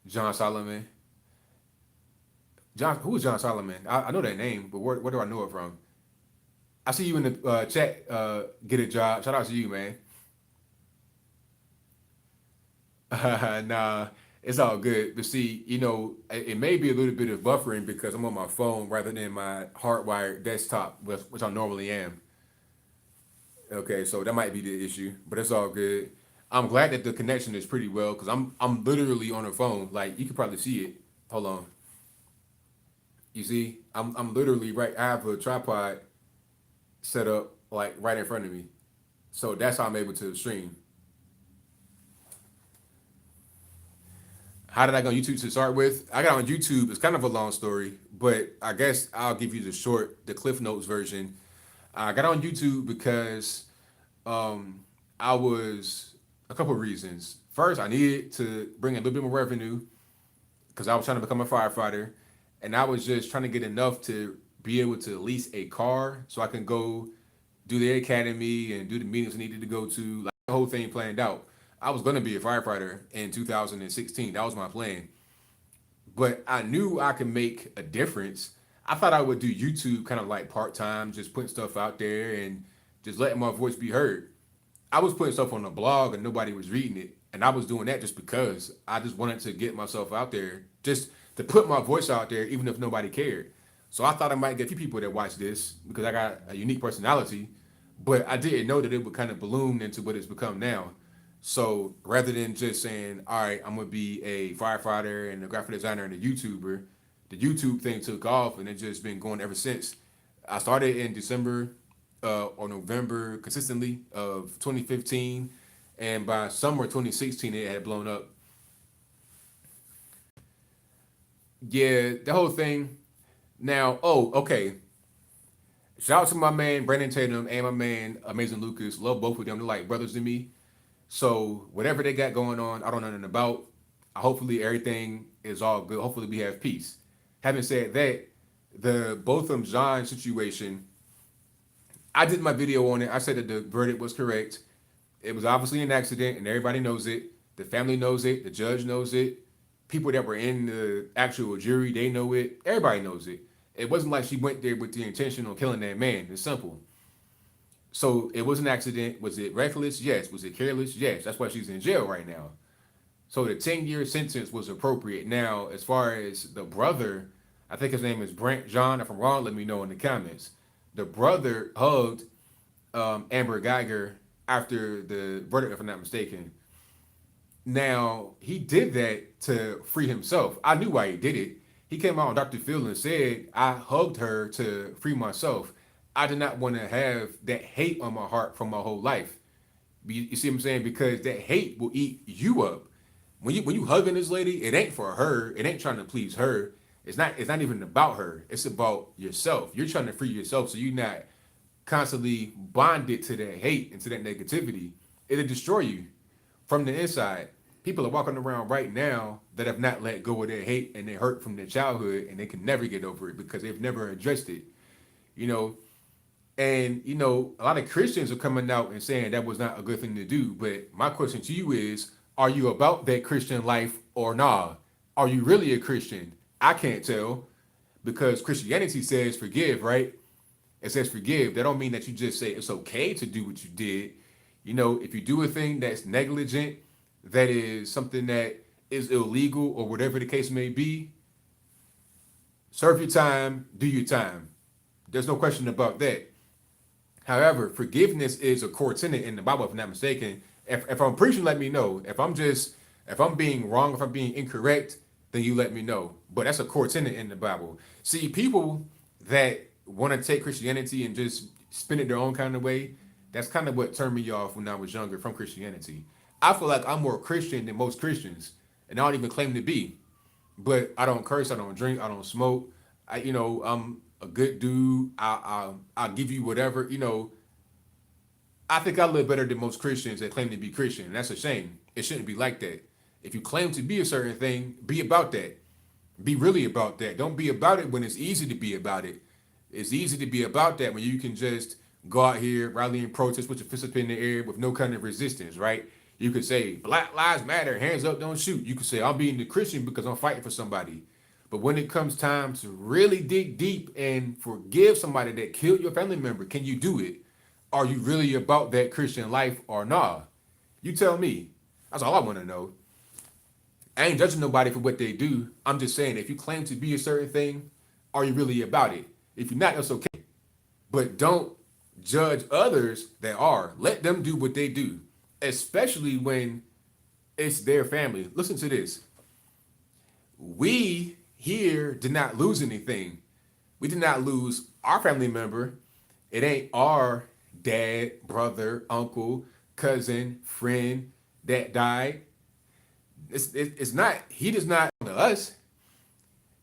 John Solomon. Who is John Solomon? I know that name, but where do I know it from? I see you in the chat. Get a job. Shout out to you, man. Nah, it's all good. But see, it may be a little bit of buffering because I'm on my phone rather than my hardwired desktop, which I normally am. Okay, so that might be the issue, but it's all good. I'm glad that the connection is pretty well because I'm literally on a phone. Like you can probably see it. Hold on. You see, I'm literally right. I have a tripod set up like right in front of me, so that's how I'm able to stream. How did I go on YouTube to start with? I got on YouTube. It's kind of a long story, but I guess I'll give you the Cliff Notes version. I got on YouTube because I was a couple of reasons. First, I needed to bring in a little bit more revenue because I was trying to become a firefighter, and I was just trying to get enough to be able to lease a car so I can go do the academy and do the meetings I needed to go to. Like the whole thing planned out. I was gonna be a firefighter in 2016. That was my plan. But I knew I could make a difference. I thought I would do YouTube kind of like part time, just putting stuff out there and just letting my voice be heard. I was putting stuff on the blog and nobody was reading it. And I was doing that just because I just wanted to get myself out there, just to put my voice out there, even if nobody cared. So I thought I might get a few people that watch this because I got a unique personality, but I didn't know that it would kind of balloon into what it's become now. So rather than just saying, all right, I'm gonna be a firefighter and a graphic designer and a YouTuber, the YouTube thing took off and it's just been going ever since. I started in December or November consistently of 2015, and by summer 2016 it had blown up. Yeah, the whole thing. Now, oh, okay. Shout out to my man Brandon Tatum and my man Amazing Lucas. Love both of them. They're like brothers to me. So whatever they got going on, I don't know nothing about. Hopefully everything is all good. Hopefully we have peace. Having said that, the Botham Jean situation, I did my video on it. I said that the verdict was correct. It was obviously an accident, and everybody knows it. The family knows it. The judge knows it. People that were in the actual jury, they know it. Everybody knows it. It wasn't like she went there with the intention of killing that man. It's simple. So it was an accident. Was it reckless? Yes. Was it careless? Yes. That's why she's in jail right now. So the 10-year sentence was appropriate. Now, as far as the brother, I think his name is Brent John. If I'm wrong, let me know in the comments. The brother hugged Amber Geiger after the verdict, if I'm not mistaken. Now, he did that to free himself. I knew why he did it. He came out on Dr. Phil and said, I hugged her to free myself. I did not want to have that hate on my heart for my whole life. You see what I'm saying? Because that hate will eat you up. When you hugging this lady, it ain't for her. It ain't trying to please her. It's not even about her. It's about yourself. You're trying to free yourself so you're not constantly bonded to that hate and to that negativity. It'll destroy you from the inside. People are walking around right now that have not let go of their hate and their hurt from their childhood, and they can never get over it because they've never addressed it. You know, and a lot of Christians are coming out and saying that was not a good thing to do. But my question to you is, are you about that Christian life or nah? Are you really a Christian? I can't tell because Christianity says forgive, right? It says forgive. That don't mean that you just say it's okay to do what you did. If you do a thing that's negligent, that is something that is illegal or whatever the case may be, serve your time, do your time. There's no question about that. However, forgiveness is a core tenet in the Bible, if I'm not mistaken. If I'm preaching, let me know. If I'm being wrong, if I'm being incorrect, then you let me know. But that's a core tenet in the Bible. See, people that want to take Christianity and just spin it their own kind of way, that's kind of what turned me off when I was younger from Christianity. I feel like I'm more Christian than most Christians, and I don't even claim to be. But I don't curse, I don't drink, I don't smoke. I'm a good dude. I'll give you whatever. I think I live better than most Christians that claim to be Christian. And that's a shame. It shouldn't be like that. If you claim to be a certain thing, be about that. Be really about that. Don't be about it when it's easy to be about it. It's easy to be about that when you can just go out here, rally and protest with your fist up in the air with no kind of resistance, right? You could say, Black Lives Matter, hands up, don't shoot. You could say, I'm being a Christian because I'm fighting for somebody. But when it comes time to really dig deep and forgive somebody that killed your family member, can you do it? Are you really about that Christian life or nah? You tell me. That's all I want to know. I ain't judging nobody for what they do. I'm just saying, if you claim to be a certain thing, are you really about it? If you're not, that's okay. But don't judge others that are. Let them do what they do, especially when it's their family. Listen to this. We here did not lose anything. We did not lose our family member. It ain't our dad, brother, uncle, cousin, friend that died. It's not, he does not to us.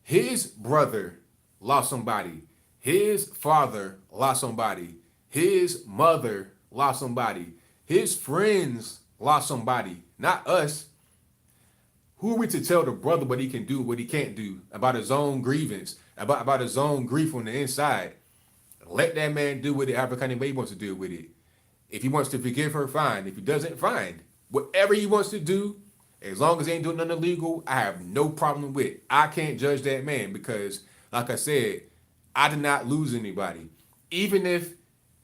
His brother lost somebody. His father lost somebody. His mother lost somebody. His friends lost somebody. Not us. Who are we to tell the brother what he can do, what he can't do, about his own grievance, about his own grief on the inside? Let that man do with it however kind of way he wants to deal with it. If he wants to forgive her, fine. If he doesn't, fine. Whatever he wants to do, as long as he ain't doing nothing illegal, I have no problem with it. I can't judge that man because, like I said, I did not lose anybody. Even if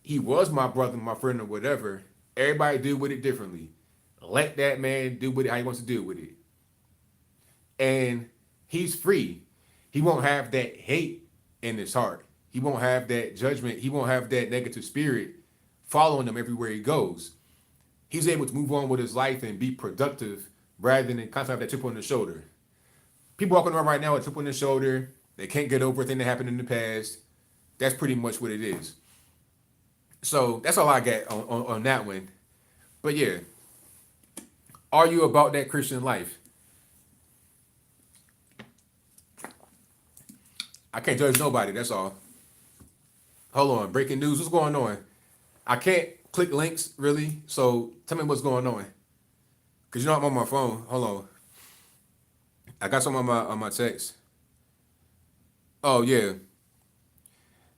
he was my brother, my friend, or whatever, everybody deal with it differently. Let that man do with it how he wants to deal with it. And he's free. He won't have that hate in his heart. He won't have that judgment. He won't have that negative spirit following him everywhere he goes. He's able to move on with his life and be productive rather than constantly have that chip on the shoulder. People walking around right now with a chip on the shoulder, they can't get over a thing that happened in the past. That's pretty much what it is. So that's all I got on that one. But yeah, are you about that Christian life? I can't judge nobody, that's all. Hold on, breaking news, what's going on? I can't click links, really, so tell me what's going on. Because I'm on my phone, hold on. I got some on my text. Oh yeah.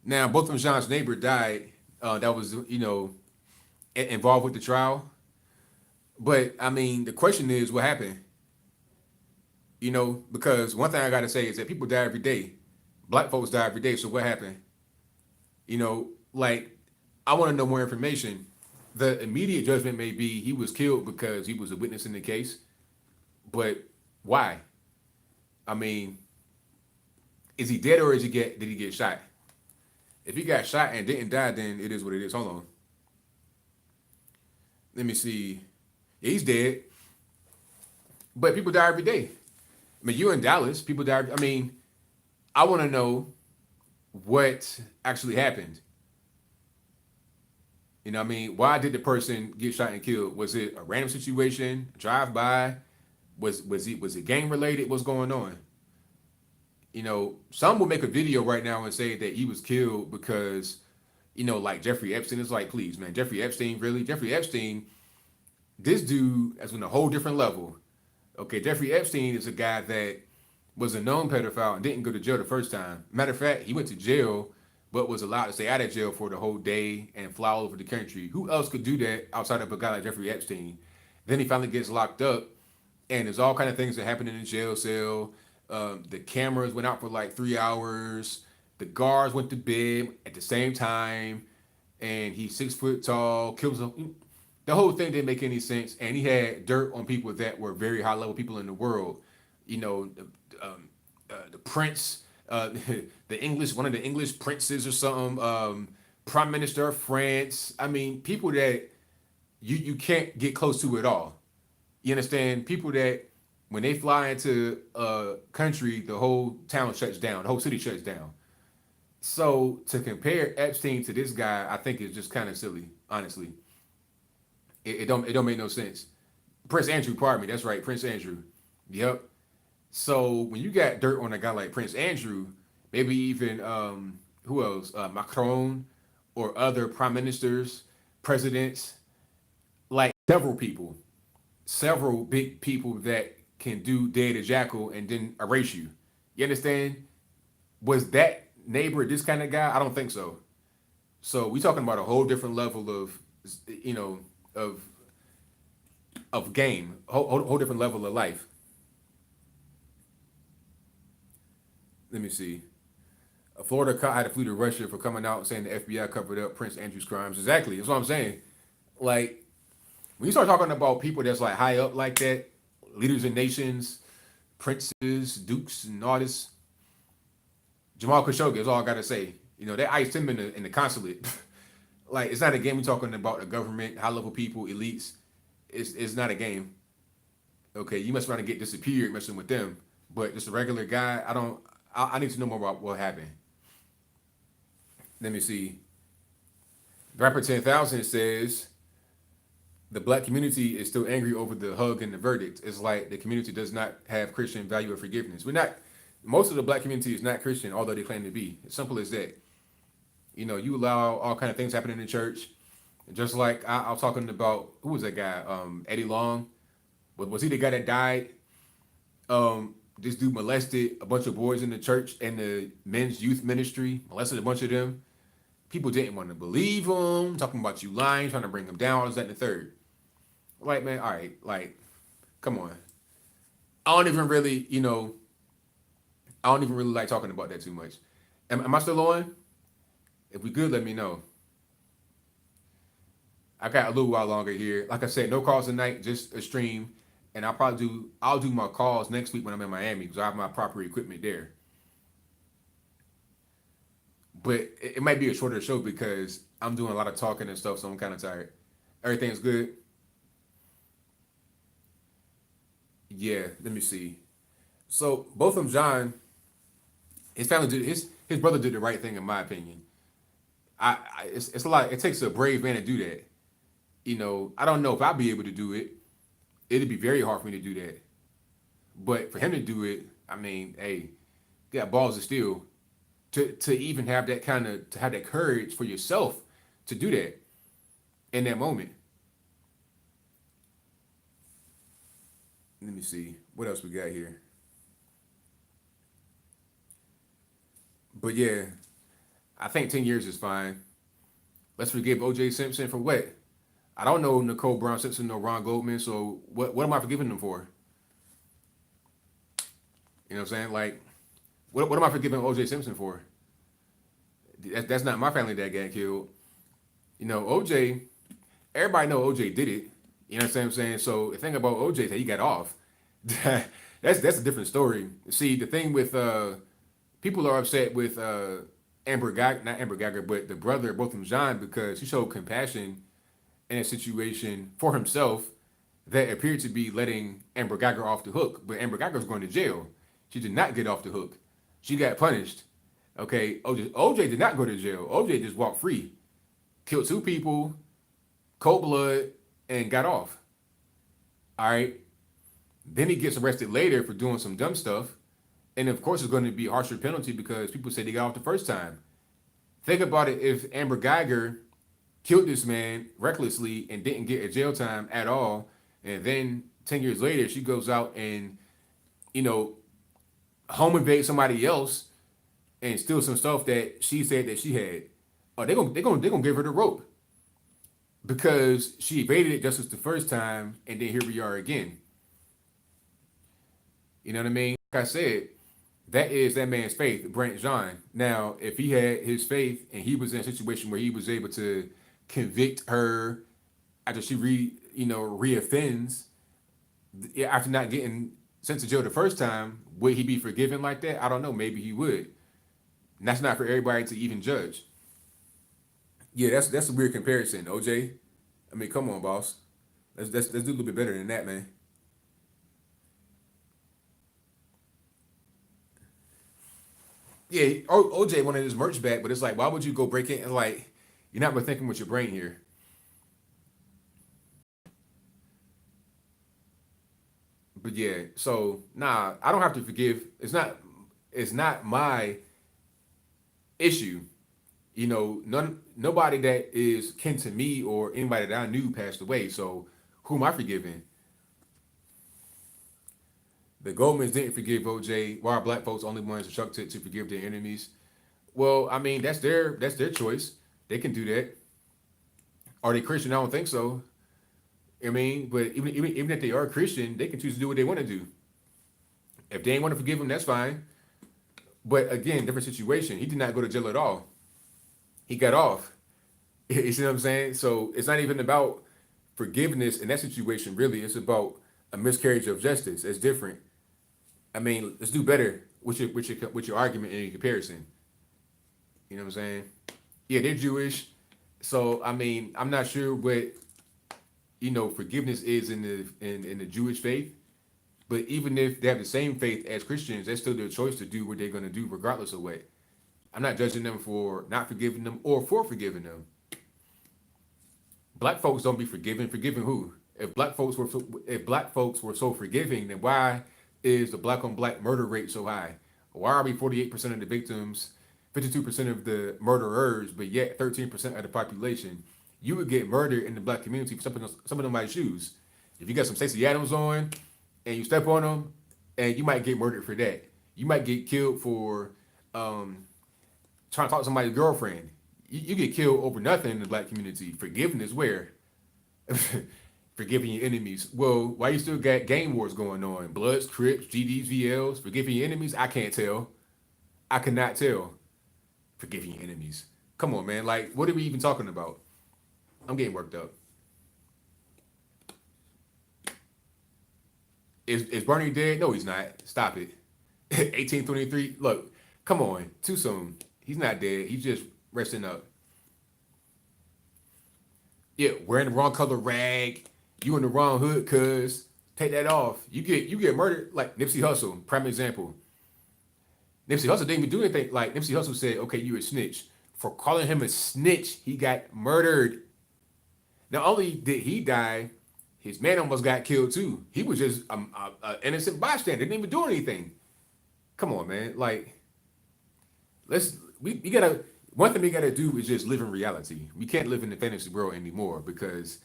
Now both of Jean's neighbor died. That was involved with the trial. But I mean, the question is, what happened? Because one thing I got to say is that people die every day. Black folks die every day. So what happened? Like I want to know more information. The immediate judgment may be he was killed because he was a witness in the case, but why? I mean, is he dead or did he get shot? If he got shot and didn't die, then it is what it is. Hold on, let me see. Yeah, he's dead, but people die every day. I mean, you in Dallas, people die. I mean, I want to know what actually happened. I mean, why did the person get shot and killed? Was it a random situation, drive by? Was it gang related? What's going on? Some will make a video right now and say that he was killed because, like Jeffrey Epstein. It's like, please, man, Jeffrey Epstein, really? Jeffrey Epstein, this dude is on a whole different level. Okay, Jeffrey Epstein is a guy that was a known pedophile and didn't go to jail the first time. Matter of fact, he went to jail, but was allowed to stay out of jail for the whole day and fly all over the country. Who else could do that outside of a guy like Jeffrey Epstein? Then he finally gets locked up, and there's all kind of things that happen in the jail cell. The cameras went out for like 3 hours. The guards went to bed at the same time, and he's 6 foot tall. Kills them. The whole thing didn't make any sense, and he had dirt on people that were very high level people in the world. The prince, the English, one of the English princes or something, prime minister of France. I mean, people that you can't get close to at all. You understand? People that when they fly into a country, the whole town shuts down, the whole city shuts down. So to compare Epstein to this guy, I think is just kind of silly, honestly. It don't make no sense. Prince Andrew, pardon me. That's right, Prince Andrew. Yep. So when you got dirt on a guy like Prince Andrew, maybe even who else? Macron or other prime ministers, presidents, like several big people that can do dead a jackal and then erase you. You understand? Was that neighbor this kind of guy? I don't think so. So we talking about a whole different level of you know of game, whole different level of life. Let me see. A Florida cop had to flee to Russia for coming out saying the FBI covered up Prince Andrew's crimes. Exactly. That's what I'm saying. Like when you start talking about people that's like high up like that, leaders in nations, princes, dukes, and all this, Jamal Khashoggi is all I gotta say. They iced him in the consulate. Like it's not a game. We're talking about a government, high level people, elites. It's not a game. Okay, you must want to get disappeared messing with them, but just a regular guy. I don't. I need to know more about what happened. Let me see. Rapper 10,000 says the black community is still angry over the hug and the verdict. It's like the community does not have Christian value of forgiveness. We're not. Most of the black community is not Christian, although they claim to be. It's simple as that. You allow all kind of things happening in the church. Just like I was talking about, who was that guy? Eddie Long. Was he the guy that died? This dude molested a bunch of boys in the church and the men's youth ministry, molested a bunch of them. People didn't want to believe him, talking about you lying, trying to bring him down, all this, that, and the third. Like, man, all right, like, come on. I don't even really, I don't even really like talking about that too much. Am I still on? If we good, let me know. I got a little while longer here. Like I said, no calls tonight, just a stream. And I'll do my calls next week when I'm in Miami because I have my proper equipment there. But it might be a shorter show because I'm doing a lot of talking and stuff, so I'm kind of tired. Everything's good. Yeah, let me see. So both of them, John, his family did his brother did the right thing in my opinion. It's a lot. It takes a brave man to do that. I don't know if I'll be able to do it. It'd be very hard for me to do that. But for him to do it, I mean, hey, you got balls of steel to even have that to have that courage for yourself to do that in that moment. Let me see what else we got here. But yeah, I think 10 years is fine. Let's forgive O.J. Simpson for what? I don't know Nicole Brown Simpson or Ron Goldman, so what am I forgiving them for? You know what I'm saying? Like, what am I forgiving O.J. Simpson for? That's not my family that got killed. You know, O.J. Everybody know O.J. did it. You know what I'm saying? So the thing about O.J. is that he got off. That's a different story. See, the thing with people are upset with Amber Geiger, not Amber Geiger, but the brother, both of them, John, because he showed compassion in a situation for himself that appeared to be letting Amber Geiger off the hook. But Amber Geiger was going to jail. She did not get off the hook. She got punished. Okay, OJ did not go to jail. OJ just walked free, killed two people, cold blood, and got off. All right. Then he gets arrested later for doing some dumb stuff. And of course, it's going to be a harsher penalty because people said he got off the first time. Think about it, if Amber Geiger killed this man recklessly and didn't get a jail time at all, and then 10 years later, she goes out and, you know, home invade somebody else and steal some stuff that she said that she had. Oh, they're gonna give her the rope because she evaded it justice the first time, and then here we are again. You know what I mean? Like I said, that is that man's faith, Brent John. Now, if he had his faith and he was in a situation where he was able to convict her after she reoffends, after not getting sent to jail the first time, would he be forgiven like that? I don't know. Maybe he would. And that's not for everybody to even judge. Yeah, that's a weird comparison, OJ. I mean, come on, boss. Let's do a little bit better than that, man. Yeah, OJ wanted his merch back, but it's like, why would you go break it? And like, you're not really thinking with your brain here. But yeah, so nah, I don't have to forgive. It's not my issue. You know, nobody that is kin to me or anybody that I knew passed away. So who am I forgiving? The Goldmans didn't forgive OJ. Why are black folks only ones instructed to forgive their enemies? Well, I mean, that's their choice. They can do that. Are they Christian? I don't think so. I mean, but even if they are Christian, they can choose to do what they want to do. If they ain't want to forgive him, that's fine. But again, different situation. He did not go to jail at all. He got off. You see what I'm saying? So it's not even about forgiveness in that situation. Really, it's about a miscarriage of justice. It's different. I mean, let's do better with your argument and your comparison. You know what I'm saying? Yeah, they're Jewish. So I mean, I'm not sure what forgiveness is in the Jewish faith. But even if they have the same faith as Christians, that's still their choice to do what they're going to do, regardless of what. I'm not judging them for not forgiving them or for forgiving them. Black folks don't be forgiven. Forgiving who? If black folks were so forgiving, then why is the black on black murder rate so high? Why are we 48% of the victims, 52% of the murderers, but yet 13% of the population? You would get murdered in the black community for some of somebody's shoes. If you got some Stacey Adams on and you step on them, and you might get murdered for that. You might get killed for trying to talk to somebody's girlfriend. You get killed over nothing in the black community. Forgiveness where? Forgiving your enemies. Well, why you still got gang wars going on? Bloods, Crips, GDs, VLs. Forgiving your enemies? I can't tell. I cannot tell. Forgiving your enemies. Come on, man. Like, what are we even talking about? I'm getting worked up. Is Bernie dead? No, he's not. Stop it. 1823. Look, come on. Too soon. He's not dead. He's just resting up. Yeah, wearing the wrong color rag. You in the wrong hood, cuz. Take that off. You get murdered like Nipsey Hussle, prime example. Nipsey Hussle didn't even do anything. Like Nipsey Hussle said, okay, you a snitch. For calling him a snitch, he got murdered. Not only did he die, his man almost got killed too. He was just a innocent bystander. Didn't even do anything. Come on, man. Like, we gotta. One thing we gotta do is just live in reality. We can't live in the fantasy world anymore because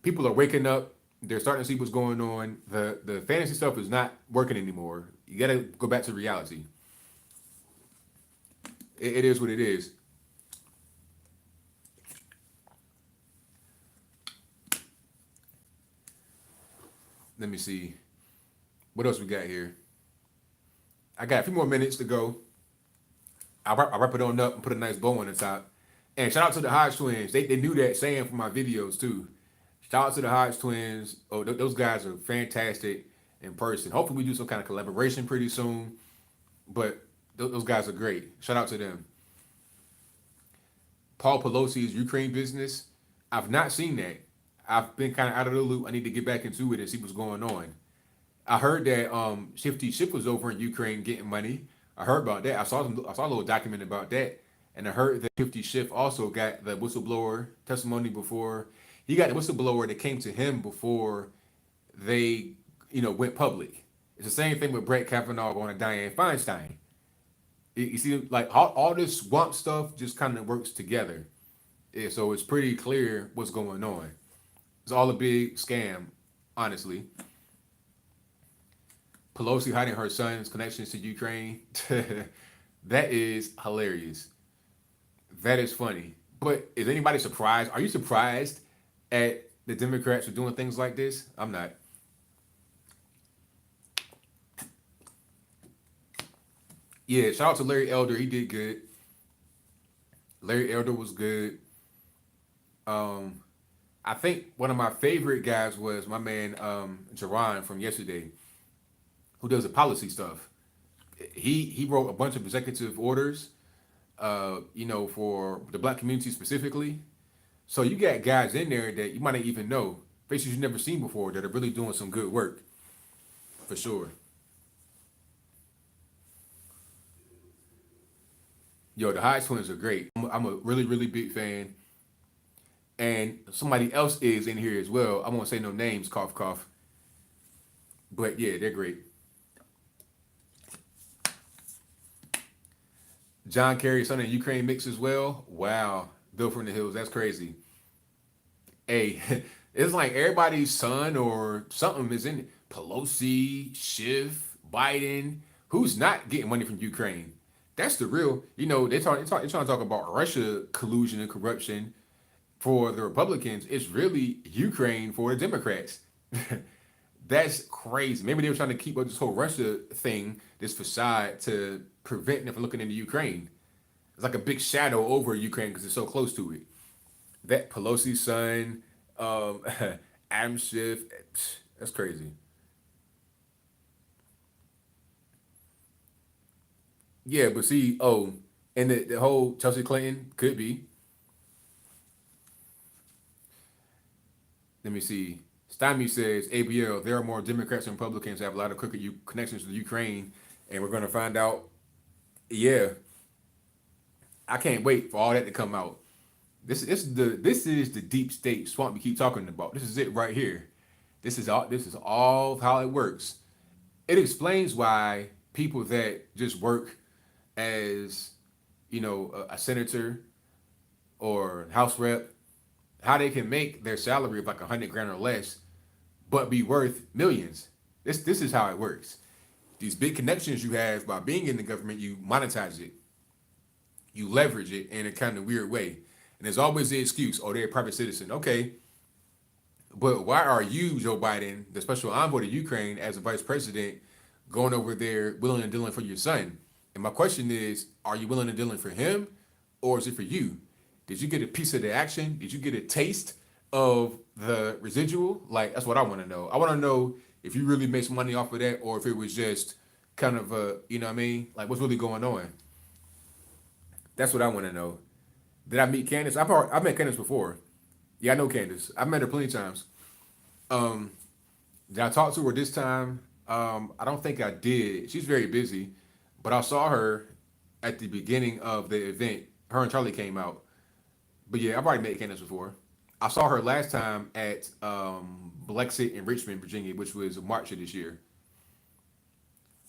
people are waking up. They're starting to see what's going on. The fantasy stuff is not working anymore. You gotta go back to reality. It is what it is. Let me see. What else we got here? I got a few more minutes to go. I'll wrap it on up and put a nice bow on the top. And shout out to the Hodge twins. They knew that saying from my videos too. Shout out to the Hodge twins. Oh, those guys are fantastic in person. Hopefully we do some kind of collaboration pretty soon. But those guys are great. Shout out to them. Paul Pelosi's Ukraine business. I've not seen that. I've been kind of out of the loop. I need to get back into it and see what's going on. I heard that Shifty Schiff was over in Ukraine getting money. I heard about that. I saw a little document about that, and I heard that Shifty Schiff also got the whistleblower testimony before. He got the whistleblower that came to him before they, went public. It's the same thing with Brett Kavanaugh going to Dianne Feinstein. You see, like all this swamp stuff just kind of works together. Yeah, so it's pretty clear what's going on. It's all a big scam, honestly. Pelosi hiding her son's connections to Ukraine. That is hilarious. That is funny. But is anybody surprised? Are you surprised at the Democrats are doing things like this? I'm not. Yeah, shout out to Larry Elder. He did good. Larry Elder was good. Um, I think one of my favorite guys was my man Jerron from yesterday, who does the policy stuff. He wrote a bunch of executive orders, for the black community specifically. So you got guys in there that you might not even know, faces you've never seen before, that are really doing some good work, for sure. Yo, the High Twins are great. I'm a really, really big fan. And somebody else is in here as well. I won't say no names, cough, cough. But yeah, they're great. John Kerry's son in Ukraine mix as well. Wow. Bill from the Hills, that's crazy. Hey, it's like everybody's son or something is in it. Pelosi, Schiff, Biden. Who's not getting money from Ukraine? That's the real, they're trying to talk about Russia collusion and corruption for the Republicans. It's really Ukraine for the Democrats. That's crazy. Maybe they were trying to keep up this whole Russia thing, this facade, to prevent them from looking into Ukraine. It's like a big shadow over Ukraine because it's so close to it. That Pelosi's son, um, Adam Schiff, that's crazy. Yeah, but see, and the whole Chelsea Clinton could be. Let me see. Stymie says ABL. There are more Democrats and Republicans that have a lot of crooked connections to the Ukraine, and we're going to find out. Yeah, I can't wait for all that to come out. This is the deep state swamp we keep talking about. This is it right here. This is all how it works. It explains why people that just work as a senator or house rep, how they can make their salary of like 100 grand or less, but be worth millions. This is how it works. These big connections you have by being in the government, you monetize it, you leverage it in a kind of weird way. And there's always the excuse, oh, they're a private citizen. Okay, but why are you, Joe Biden, the special envoy to Ukraine as a vice president, going over there willing and dealing for your son? And my question is, are you willing and dealing for him, or is it for you? Did you get a piece of the action? Did you get a taste of the residual? Like, that's what I want to know. I want to know if you really made some money off of that, or if it was just kind of you know what I mean? Like, what's really going on? That's what I want to know. Did I meet Candace? I've met Candace before. Yeah, I know Candace. I've met her plenty of times. Um, did I talk to her this time? I don't think I did. She's very busy, but I saw her at the beginning of the event. Her and Charlie came out. But yeah, I've already met Candace before. I saw her last time at Blexit in Richmond, Virginia, which was March of this year.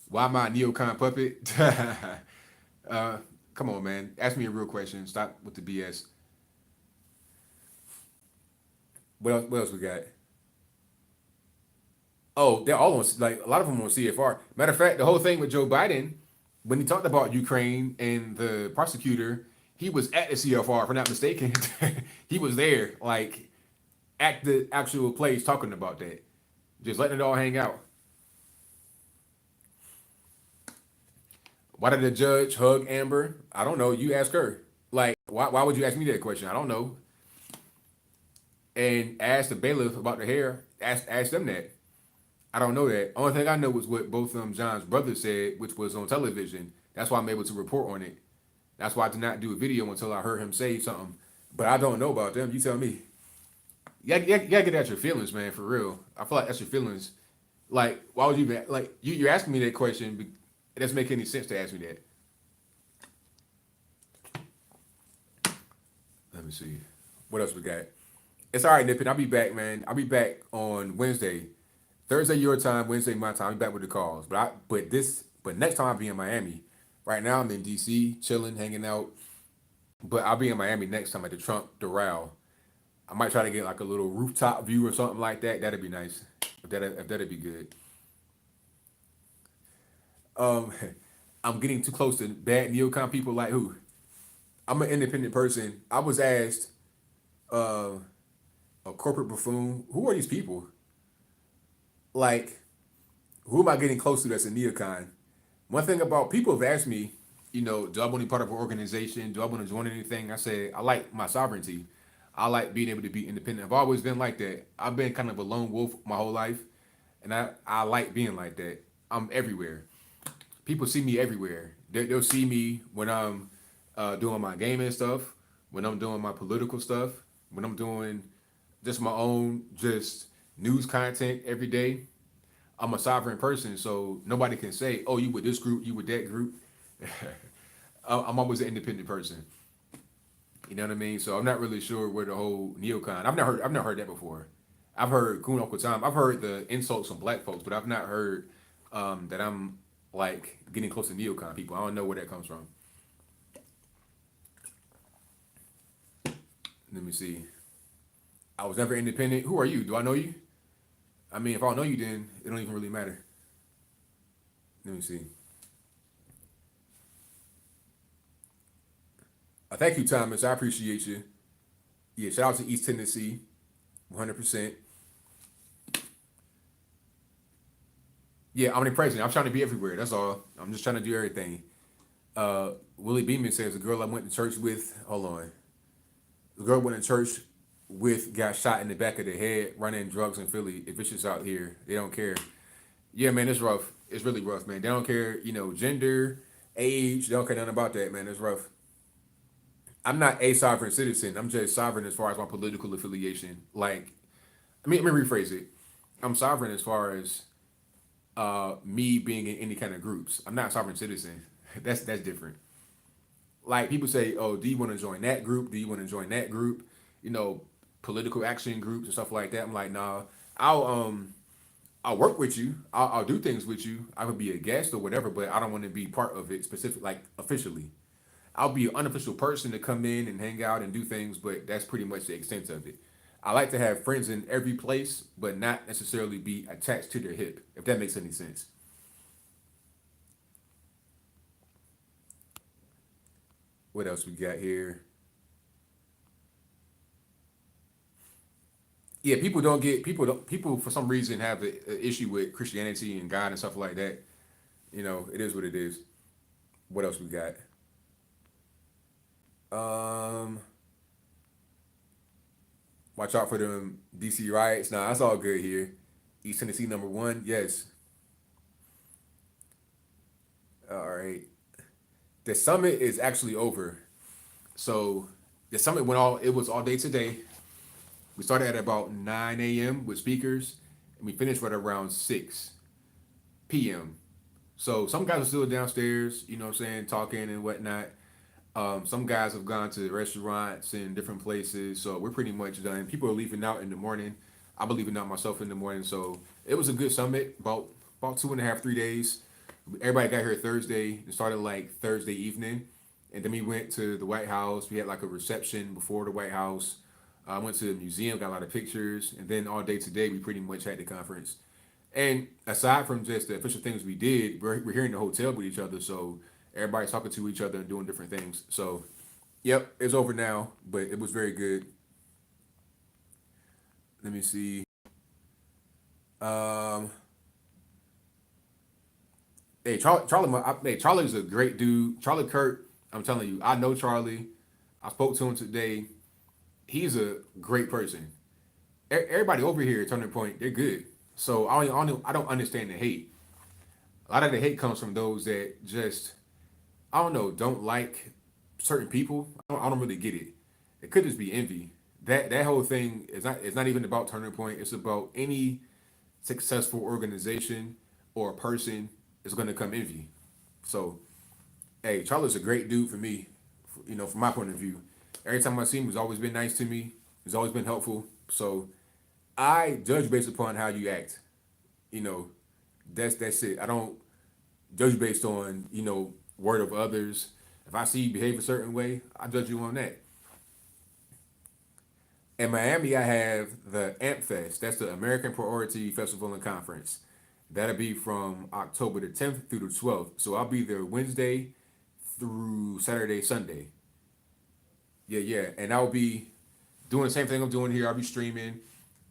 Why am I a neocon puppet? uh, Come on, man. Ask me a real question. Stop with the BS. What else we got? Oh, they're all on, like, a lot of them on CFR. Matter of fact, the whole thing with Joe Biden, when he talked about Ukraine and the prosecutor, he was at the CFR, if I'm not mistaken. He was there, like at the actual place talking about that, just letting it all hang out. Why did the judge hug Amber? I don't know. You ask her. Like, why would you ask me that question? I don't know. And ask the bailiff about the hair. Ask them that. I don't know that. Only thing I know was what both John's brothers said, which was on television. That's why I'm able to report on it. That's why I did not do a video until I heard him say something. But I don't know about them. You tell me. You gotta get at your feelings, man, for real. I feel like that's your feelings. Like, why would you be like you're asking me that question? It doesn't make any sense to ask me that. Let me see. What else we got? It's all right, Nippin. I'll be back, man. I'll be back on Wednesday. Thursday your time, Wednesday my time. I'll be back with the calls. But next time I'll be in Miami. Right now I'm in DC, chilling, hanging out. But I'll be in Miami next time at the Trump Doral. I might try to get like a little rooftop view or something like that. That'd be nice. If that'd be good. Um, I'm getting too close to bad neocon people like who? I'm an independent person. I was asked, uh, a corporate buffoon. Who are these people? Like, who am I getting close to that's a neocon? One thing about people have asked me, do I want to be part of an organization? Do I want to join anything? I say I like my sovereignty. I like being able to be independent. I've always been like that. I've been kind of a lone wolf my whole life, and I like being like that. I'm everywhere. People see me everywhere. They'll see me when I'm doing my gaming stuff, when I'm doing my political stuff, when I'm doing just my own just news content every day. I'm a sovereign person, so nobody can say, "Oh, you with this group, you with that group." I'm always an independent person. You know what I mean? So I'm not really sure where the whole neocon. I've never heard that before. I've heard Kun Uncle Tom. I've heard the insults from black folks, but I've not heard that I'm like getting close to neocon people. I don't know where that comes from. Let me see. I was never independent. Who are you? Do I know you? I mean, if I don't know you, then it don't even really matter. Let me see. Thank you, Thomas. I appreciate you. Yeah, shout out to East Tennessee, 100%. Yeah, omnipresent. I'm trying to be everywhere. That's all. I'm just trying to do everything. Willie Beeman says the girl I went to church with. Hold on. The girl I went to church with got shot in the back of the head running drugs in Philly. If it's just out here, they don't care. Yeah, man, it's rough. It's really rough, man. They don't care, gender, age. They don't care nothing about that, man. It's rough. I'm not a sovereign citizen. I'm just sovereign as far as my political affiliation. Like, let me rephrase it. I'm sovereign as far as me being in any kind of groups. I'm not a sovereign citizen. That's different. Like people say, oh, do you want to join that group? Do you want to join that group? You know, political action groups and stuff like that. I'm like, nah. I'll um I'll work with you. I'll do things with you. I could be a guest or whatever, but I don't want to be part of it specific, like officially. I'll be an unofficial person to come in and hang out and do things, but that's pretty much the extent of it. I like to have friends in every place, but not necessarily be attached to their hip, if that makes any sense. What else we got here? Yeah, people for some reason have a issue with Christianity and God and stuff like that. It is what it is. What else we got? Um, Watch out for them DC riots. Nah, that's all good here. East Tennessee number one. Yes. All right. The summit is actually over. So the summit went all. It was all day today. We started at about 9 a.m. with speakers, and we finished right around 6 p.m. So some guys are still downstairs, you know what I'm saying, talking and whatnot. Some guys have gone to restaurants and different places, so we're pretty much done. People are leaving out in the morning. I'm leaving out myself in the morning, so it was a good summit. About 2.5, 3 days. Everybody got here Thursday. It started like Thursday evening, and then we went to the White House. We had like a reception before the White House. I went to the museum, got a lot of pictures, and then all day today we pretty much had the conference. And aside from just the official things we did, we're here in the hotel with each other, so Everybody's talking to each other and doing different things. So, yep, it's over now, but it was very good. Let me see. Um, hey, Charlie's a great dude. Charlie Kirk, I'm telling you, I know Charlie. I spoke to him today. He's a great person. Everybody over here at Turning Point, they're good. So I don't understand the hate. A lot of the hate comes from those that just I don't know, don't like certain people. I don't really get it. It could just be envy. That whole thing is not it's not even about Turning Point. It's about any successful organization or a person is going to come envy. So, hey, Charlie's a great dude for me. From my point of view, every time I see him, he's always been nice to me. He's always been helpful. So, I judge based upon how you act. You know, that's it. I don't judge based on word of others. If I see you behave a certain way, I judge you on that. In Miami, I have the AMP Fest. That's the American Priority Festival and Conference. That'll be from October the 10th through the 12th. So I'll be there Wednesday through Saturday, Sunday. Yeah, yeah. And I'll be doing the same thing I'm doing here. I'll be streaming.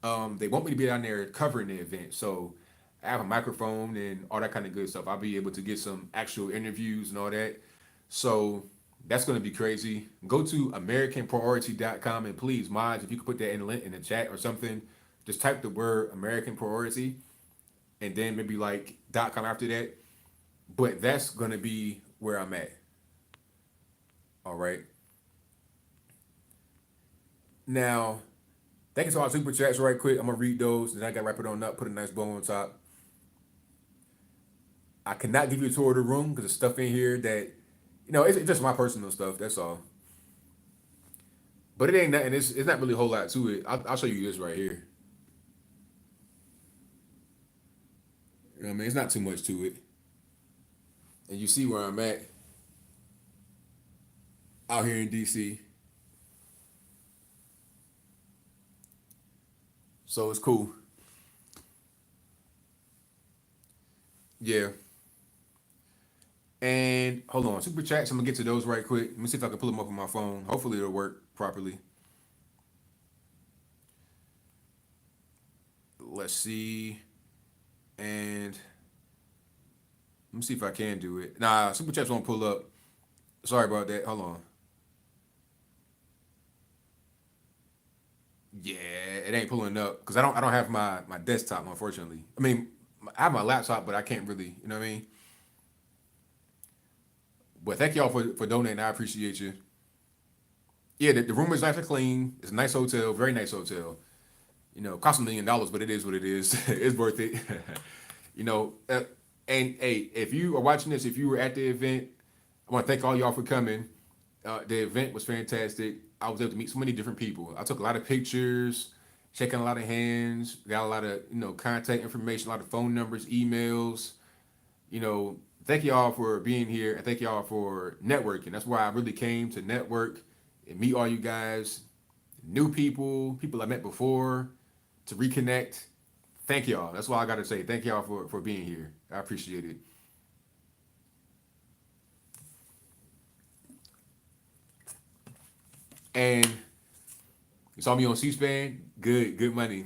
They want me to be down there covering the event. So I have a microphone and all that kind of good stuff. I'll be able to get some actual interviews and all that. So that's going to be crazy. Go to AmericanPriority.com and please, mods, if you could put that in the link in the chat or something, just type the word American Priority and then maybe like .com after that. But that's going to be where I'm at. All right. Now, thank you to all super chats right quick. I'm going to read those. Then I got to wrap it on up, put a nice bow on top. I cannot give you a tour of the room because there's stuff in here that, it's just my personal stuff. That's all. But it ain't nothing. It's not really a whole lot to it. I'll show you this right here. You know what I mean? It's not too much to it. And you see where I'm at out here in DC. So it's cool. Yeah. And hold on, super chats. I'm gonna get to those right quick. Let me see if I can pull them up on my phone. Hopefully it'll work properly. Let's see. And let me see if I can do it. Nah, super chats won't pull up. Sorry about that. Hold on. Yeah, it ain't pulling up because I don't have my desktop, unfortunately. I mean, I have my laptop, but I can't really, you know what I mean? But thank y'all for donating. I appreciate you. Yeah, the room is nice and clean. It's a nice hotel, very nice hotel. Cost $1 million, but it is what it is. It's worth it. you know, uh, and hey, if you are watching this, if you were at the event, I want to thank all y'all for coming. The event was fantastic. I was able to meet so many different people. I took a lot of pictures, shaking a lot of hands, got a lot of contact information, a lot of phone numbers, emails. Thank y'all for being here and thank y'all for networking. That's why I really came to network and meet all you guys, new people, people I met before, to reconnect. Thank y'all. That's why I got to say thank y'all for being here. I appreciate it. And you saw me on C-SPAN. Good money.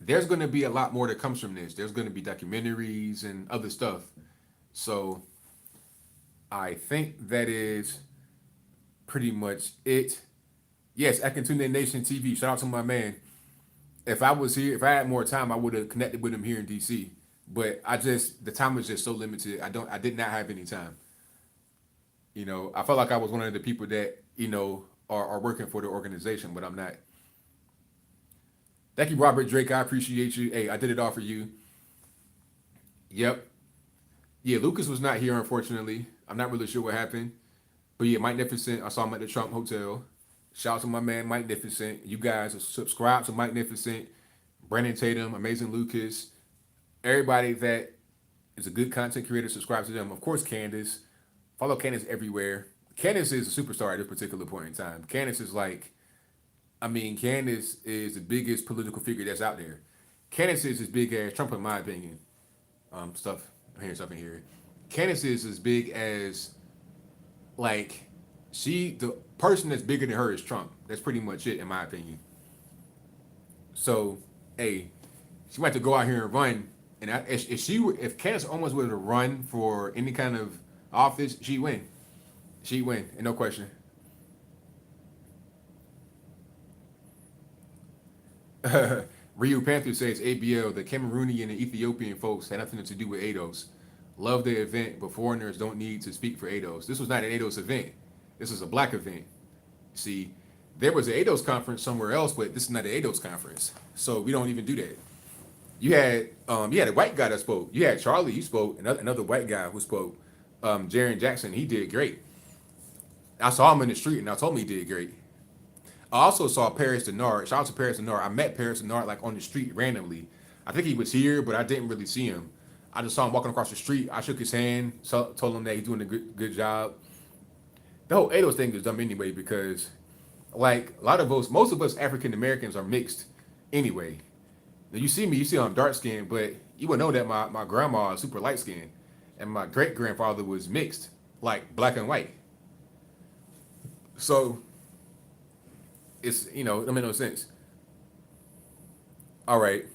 There's going to be a lot more that comes from this. There's going to be documentaries and other stuff. So I think that is pretty much it. Yes, I can tune in Nation TV. Shout out to my man. If I was here, if I had more time, I would have connected with him here in DC. But the time was just so limited. I did not have any time. I felt like I was one of the people that are working for the organization, but I'm not. Thank you, Robert Drake. I appreciate you. Hey, I did it all for you. Yep. Yeah, Lucas was not here, unfortunately. I'm not really sure what happened. But yeah, Mike Magnificent, I saw him at the Trump Hotel. Shout out to my man, Mike Magnificent. You guys subscribe to Mike Magnificent, Brandon Tatum, Amazing Lucas. Everybody that is a good content creator, subscribe to them. Of course, Candace. Follow Candace everywhere. Candace is a superstar at this particular point in time. Candace is Candace is the biggest political figure that's out there. Candace is as big as Trump, in my opinion. Stuff, I'm hearing stuff in here. Candace is as big as like the person that's bigger than her is Trump. That's pretty much it in my opinion. So, hey, she might have to go out here and run. And if Candace almost were to run for any kind of office, she'd win. She'd win, and no question. Ryu Panther says ABL, the Cameroonian and Ethiopian folks had nothing to do with ADOS. Love the event, but foreigners don't need to speak for ADOS. This was not an ADOS event. This was a black event. See, there was an ADOS conference somewhere else, but this is not an ADOS conference. So we don't even do that. You had a white guy that spoke. You had Charlie, you spoke, another white guy who spoke. Jaron Jackson, he did great. I saw him in the street and I told him he did great. I also saw Paris Denard. Shout out to Paris Denard. I met Paris Denard like on the street randomly. I think he was here, but I didn't really see him. I just saw him walking across the street. I shook his hand, told him that he's doing a good job. The whole ADOS thing is dumb anyway because, like, a lot of us, most of us African Americans are mixed anyway. Now you see me, you see I'm dark skinned, but you would know that my grandma is super light skinned, and my great grandfather was mixed, like black and white. So it's it don't make no sense. All right,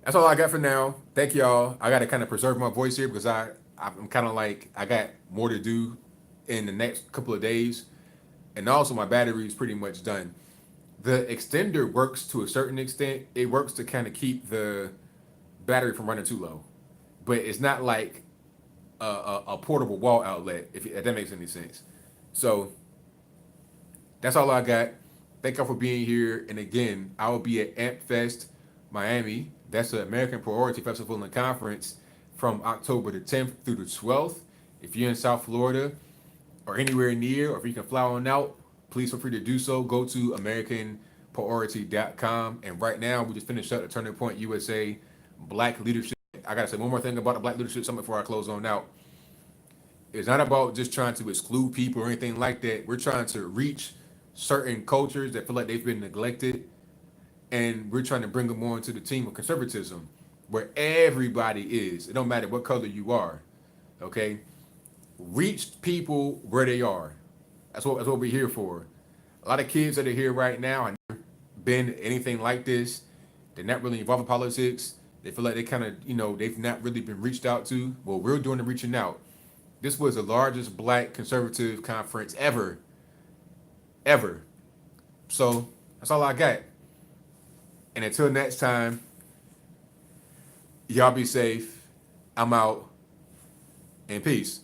that's all I got for now. Thank y'all. I got to kind of preserve my voice here because I'm kind of like I got more to do in the next couple of days, and also my battery is pretty much done. The extender works to a certain extent. It works to kind of keep the battery from running too low, but it's not like a portable wall outlet, if that makes any sense. So that's all I got. Thank y'all for being here. And again, I will be at Amp Fest Miami. That's the American Priority Festival and Conference from October the 10th through the 12th. If you're in South Florida or anywhere near, or if you can fly on out, please feel free to do so. Go to AmericanPriority.com. And right now, we just finished up the Turning Point USA Black Leadership. I got to say one more thing about the Black Leadership Summit before I close on out. It's not about just trying to exclude people or anything like that. We're trying to reach certain cultures that feel like they've been neglected, and we're trying to bring them on to the team of conservatism, where everybody is. It don't matter what color you are, okay? Reach people where they are. That's what we're here for. A lot of kids that are here right now have never been anything like this. They're not really involved in politics. They feel like they kind of, they've not really been reached out to. Well, we're doing the reaching out. This was the largest black conservative conference ever. Ever. So that's all I got. And until next time, y'all be safe. I'm out. And peace.